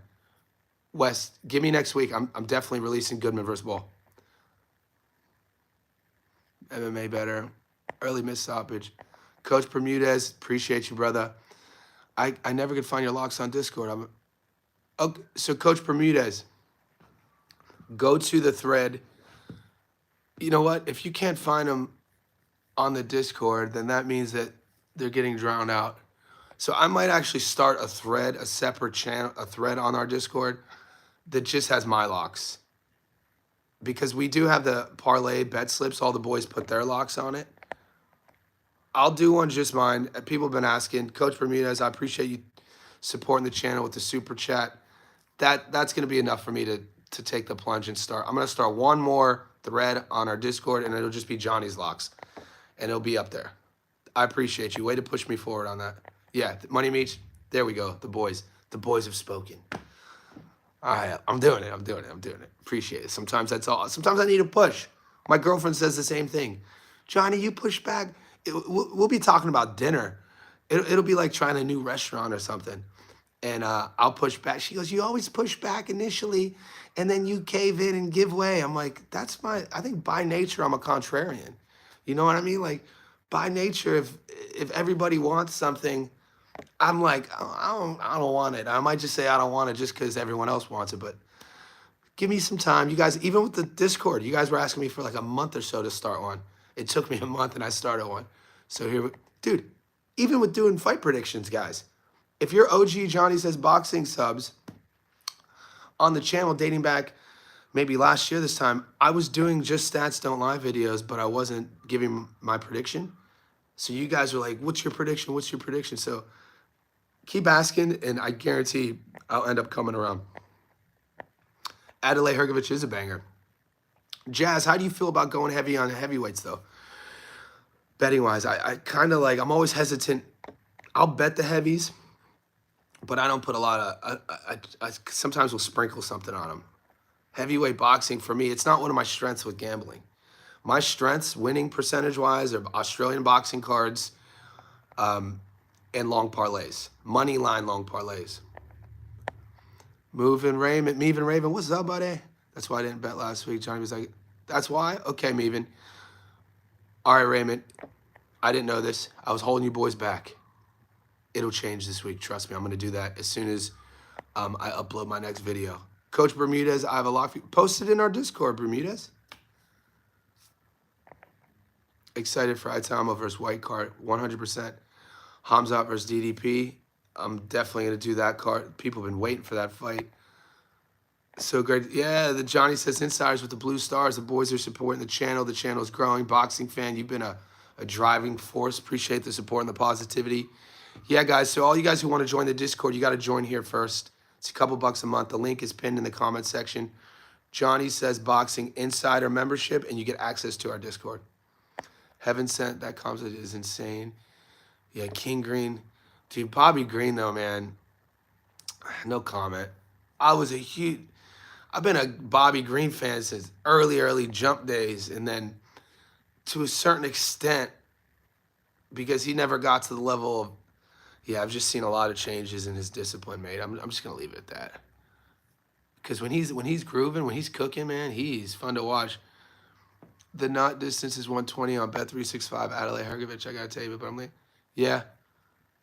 Speaker 1: Wes, give me next week. I'm definitely releasing Goodman versus Ball. MMA better. Early missed stoppage. Coach Bermudez, appreciate you, brother. I never could find your locks on Discord. So Coach Bermudez, go to the thread. You know what? If you can't find them on the Discord, then that means that they're getting drowned out. So I might actually start a thread, a separate channel, a thread on our Discord that just has my locks. Because we do have the parlay bet slips. All the boys put their locks on it. I'll do one just mine. People have been asking. Coach Bermudez, I appreciate you supporting the channel with the super chat. That's going to be enough for me to take the plunge and start. I'm going to start one more thread on our Discord, and it'll just be Johnny's Locks, and it'll be up there. I appreciate you. Way to push me forward on that. Yeah, Money Meats. There we go. The boys have spoken. All right, I'm doing it. Appreciate it. Sometimes that's all. Sometimes I need a push. My girlfriend says the same thing. Johnny, you push back. We'll be talking about dinner. It'll be like trying a new restaurant or something. And I'll push back. She goes, you always push back initially, and then you cave in and give way. I'm like, I think by nature, I'm a contrarian. You know what I mean? Like, by nature, if everybody wants something, I'm like, I don't want it. I might just say I don't want it just because everyone else wants it. But give me some time. You guys, even with the Discord, you guys were asking me for like a month or so to start one. It took me a month, and I started one. So dude, even with doing fight predictions, guys, if you're OG Johnny Says Boxing subs on the channel dating back maybe last year this time, I was doing just Stats Don't Lie videos, but I wasn't giving my prediction. So you guys were like, what's your prediction? What's your prediction? So keep asking, and I guarantee I'll end up coming around. Adelaide Hergovich is a banger. Jazz, how do you feel about going heavy on heavyweights, though? Betting-wise, I kind of like, I'm always hesitant. I'll bet the heavies, but I don't put a lot of, I sometimes will sprinkle something on them. Heavyweight boxing, for me, it's not one of my strengths with gambling. My strengths, winning percentage-wise, are Australian boxing cards and long parlays. Money line long parlays. Meven Raven, what's up, buddy? That's why I didn't bet last week. Johnny was like, that's why? Okay, Meven. All right, Raymond, I didn't know this. I was holding you boys back. It'll change this week. Trust me, I'm going to do that as soon as I upload my next video. Coach Bermudez, I have a lot for you. Post it in our Discord, Bermudez. Excited for Itama versus White card, 100%. Hamzat versus DDP. I'm definitely going to do that card. People have been waiting for that fight. So great. Yeah, the Johnny Says Insiders with the Blue Stars. The boys are supporting the channel. The channel is growing. Boxing fan, you've been a driving force. Appreciate the support and the positivity. Yeah, guys, so all you guys who want to join the Discord, you got to join here first. It's a couple bucks a month. The link is pinned in the comment section. Johnny Says Boxing Insider membership, and you get access to our Discord. Heaven Sent, that comment is insane. Yeah, King Green. Dude, Bobby Green, though, man, no comment. I've been a Bobby Green fan since early jump days, and then to a certain extent, because he never got to the level of, yeah, I've just seen a lot of changes in his discipline, mate. I'm just gonna leave it at that. Because when he's grooving, when he's cooking, man, he's fun to watch. The nut distance is 120 on Bet365. Adelaide Hergovich, I gotta tell you, but I'm like, yeah.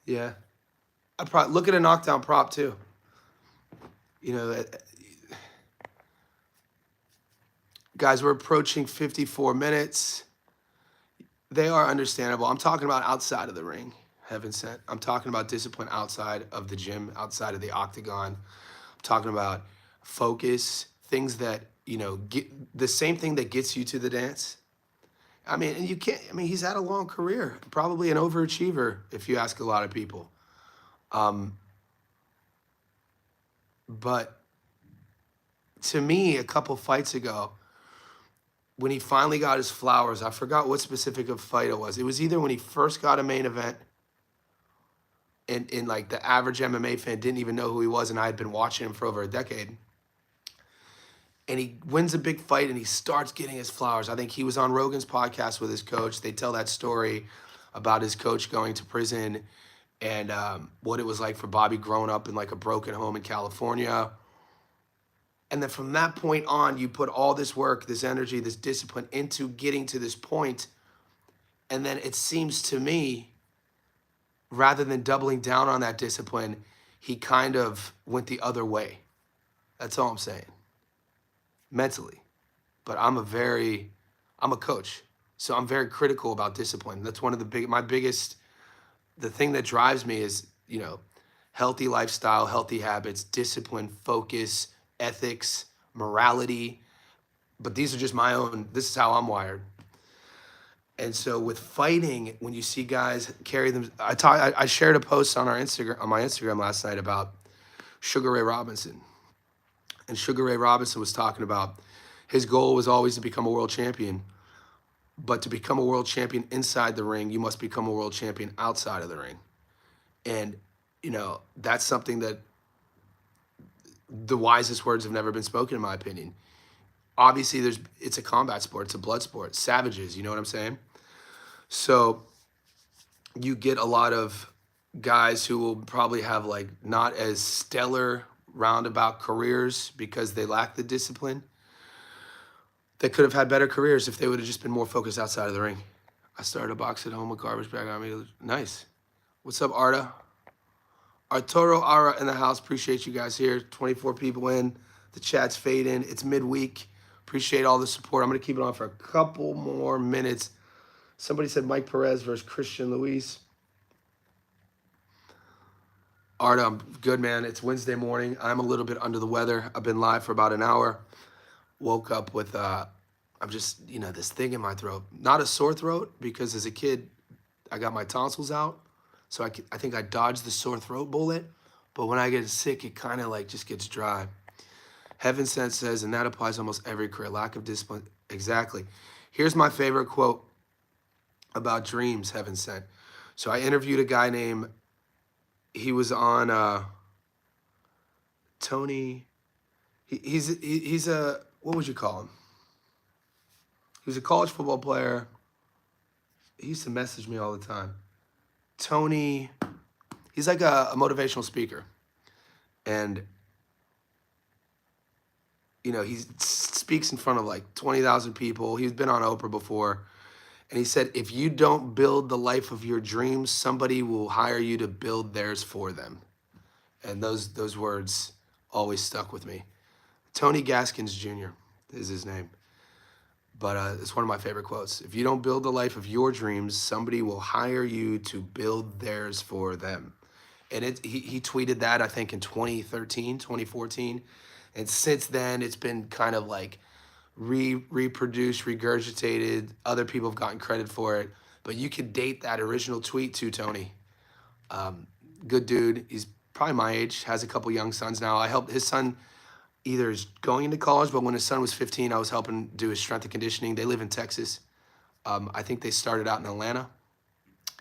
Speaker 1: I'd probably look at a knockdown prop too. You know, guys, we're approaching 54 minutes. They are understandable. I'm talking about outside of the ring, Heaven Sent. I'm talking about discipline outside of the gym, outside of the octagon. I'm talking about focus, things that, you know, get the same thing that gets you to the dance. I mean, and you can't, I mean, he's had a long career, probably an overachiever if you ask a lot of people. But to me, a couple fights ago, when he finally got his flowers, I forgot what specific of fight it was. It was either when he first got a main event and like the average MMA fan didn't even know who he was, and I had been watching him for over a decade. And he wins a big fight and he starts getting his flowers. I think he was on Rogan's podcast with his coach. They tell that story about his coach going to prison and what it was like for Bobby growing up in like a broken home in California. And then from that point on, you put all this work, this energy, this discipline into getting to this point. And then it seems to me, rather than doubling down on that discipline, he kind of went the other way. That's all I'm saying. Mentally. But I'm a coach. So I'm very critical about discipline. That's one of the thing that drives me is, you know, healthy lifestyle, healthy habits, discipline, focus, ethics, morality. But these are just my own, this is how I'm wired. And so with fighting, when you see guys carry them, I shared a post on my Instagram last night about Sugar Ray Robinson. And Sugar Ray Robinson was talking about his goal was always to become a world champion. But to become a world champion inside the ring, you must become a world champion outside of the ring. And, that's something that the wisest words have never been spoken, in my opinion. Obviously, it's a combat sport. It's a blood sport. Savages, you know what I'm saying? So you get a lot of guys who will probably have like not as stellar roundabout careers because they lack the discipline. They could have had better careers if they would have just been more focused outside of the ring. I started a box at home with garbage bag on me. Nice. What's up, Arta? Arturo Ara in the house. Appreciate you guys here. 24 people in. The chat's fading. It's midweek. Appreciate all the support. I'm going to keep it on for a couple more minutes. Somebody said Mike Perez versus Christian Luis. Arta, I'm good, man. It's Wednesday morning. I'm a little bit under the weather. I've been live for about an hour. Woke up with, I'm just, this thing in my throat. Not a sore throat, because as a kid, I got my tonsils out. So I think I dodged the sore throat bullet. But when I get sick, it kind of like just gets dry. Heaven Sent says, and that applies almost every career, lack of discipline. Exactly. Here's my favorite quote about dreams, Heaven Sent. So I interviewed a guy named, he was on Tony, he's a, what would you call him? He was a college football player. He used to message me all the time. Tony, he's like a motivational speaker. And, he speaks in front of like 20,000 people. He's been on Oprah before. And he said, if you don't build the life of your dreams, somebody will hire you to build theirs for them. And those words always stuck with me. Tony Gaskins Jr. is his name. But it's one of my favorite quotes. If you don't build the life of your dreams, somebody will hire you to build theirs for them. And he tweeted that, I think, in 2013, 2014. And since then, it's been kind of like reproduced, regurgitated. Other people have gotten credit for it. But you could date that original tweet too, Tony. Good dude. He's probably my age, has a couple young sons now. I helped his son, either is going into college, but when his son was 15, I was helping do his strength and conditioning. They live in Texas. I think they started out in Atlanta.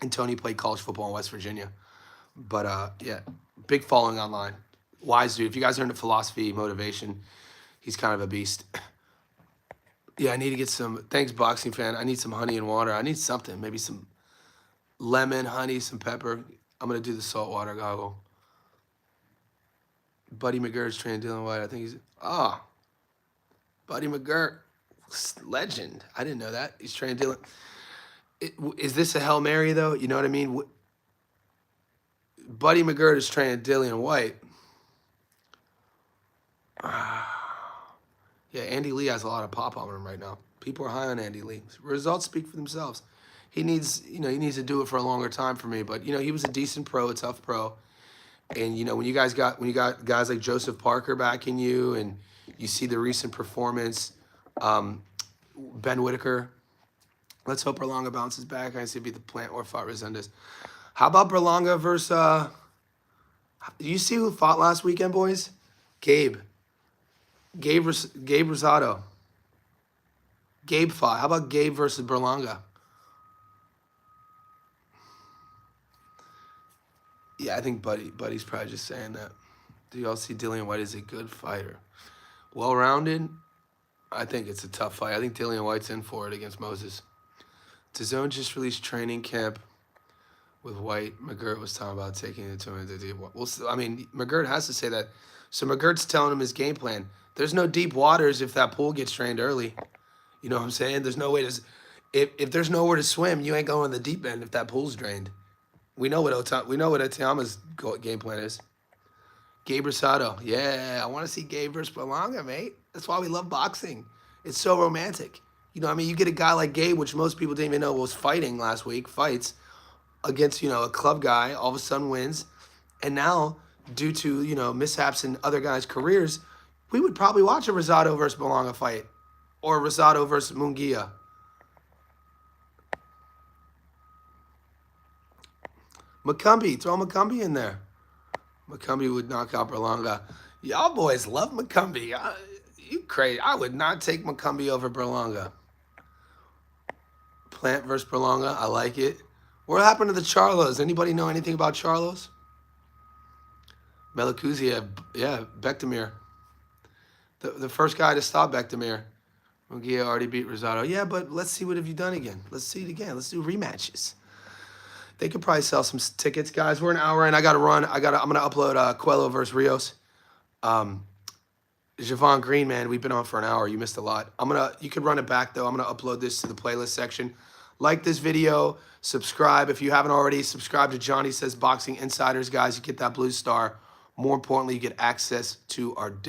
Speaker 1: And Tony played college football in West Virginia. But yeah, big following online. Wise dude. If you guys are into philosophy, motivation, he's kind of a beast. Yeah, I need to get some, thanks boxing fan, I need some honey and water. I need something, maybe some lemon, honey, some pepper. I'm going to do the saltwater goggle. Buddy McGirt's training Dylan White. I think he's, Buddy McGirt, legend. I didn't know that. He's training Dylan. Is this a Hail Mary, though? You know what I mean? Buddy McGirt is training Dillian White. Yeah, Andy Lee has a lot of pop on him right now. People are high on Andy Lee. Results speak for themselves. He needs to do it for a longer time for me. But, he was a decent pro, a tough pro. And, when you got guys like Joseph Parker backing you and you see the recent performance, Ben Whitaker, let's hope Berlanga bounces back. I see it be the plant or fought Resendez. How about Berlanga versus, do you see who fought last weekend, boys? Gabe Rosado. Gabe fought. How about Gabe versus Berlanga? Yeah, I think Buddy's probably just saying that. Do y'all see Dillian White as a good fighter? Well-rounded? I think it's a tough fight. I think Dillian White's in for it against Moses. DAZN just released training camp with White. McGirt was talking about taking it to him. Well, I mean, McGirt has to say that. So McGirt's telling him his game plan. There's no deep waters if that pool gets drained early. You know what I'm saying? There's no way to... If there's nowhere to swim, you ain't going in the deep end if that pool's drained. We know what Otama's game plan is. Gabe Rosado. Yeah, I want to see Gabe versus Berlanga, mate. That's why we love boxing. It's so romantic. You get a guy like Gabe, which most people didn't even know was fighting last week, fights against, a club guy, all of a sudden wins. And now, due to, mishaps in other guys' careers, we would probably watch a Rosado versus Berlanga fight. Or Rosado versus Munguia. McCumbee, throw McCumbee in there. McCumbee would knock out Berlanga. Y'all boys love McCumbee. You crazy. I would not take McCumbee over Berlanga. Plant versus Berlanga. I like it. What happened to the Charlos? Anybody know anything about Charlos? Melakuziev, yeah, Bektemir. The first guy to stop Bektemir. Munguia already beat Rosado. Yeah, but let's see what have you done again. Let's see it again. Let's do rematches. They could probably sell some tickets, guys. We're an hour in. I got to run. I'm gonna upload Cuello versus Rios. Javon Green, man, we've been on for an hour. You missed a lot. You could run it back though. I'm gonna upload this to the playlist section. Like this video, subscribe if you haven't already. Subscribe to Johnny Says Boxing Insiders, guys. You get that blue star. More importantly, you get access to our Discord.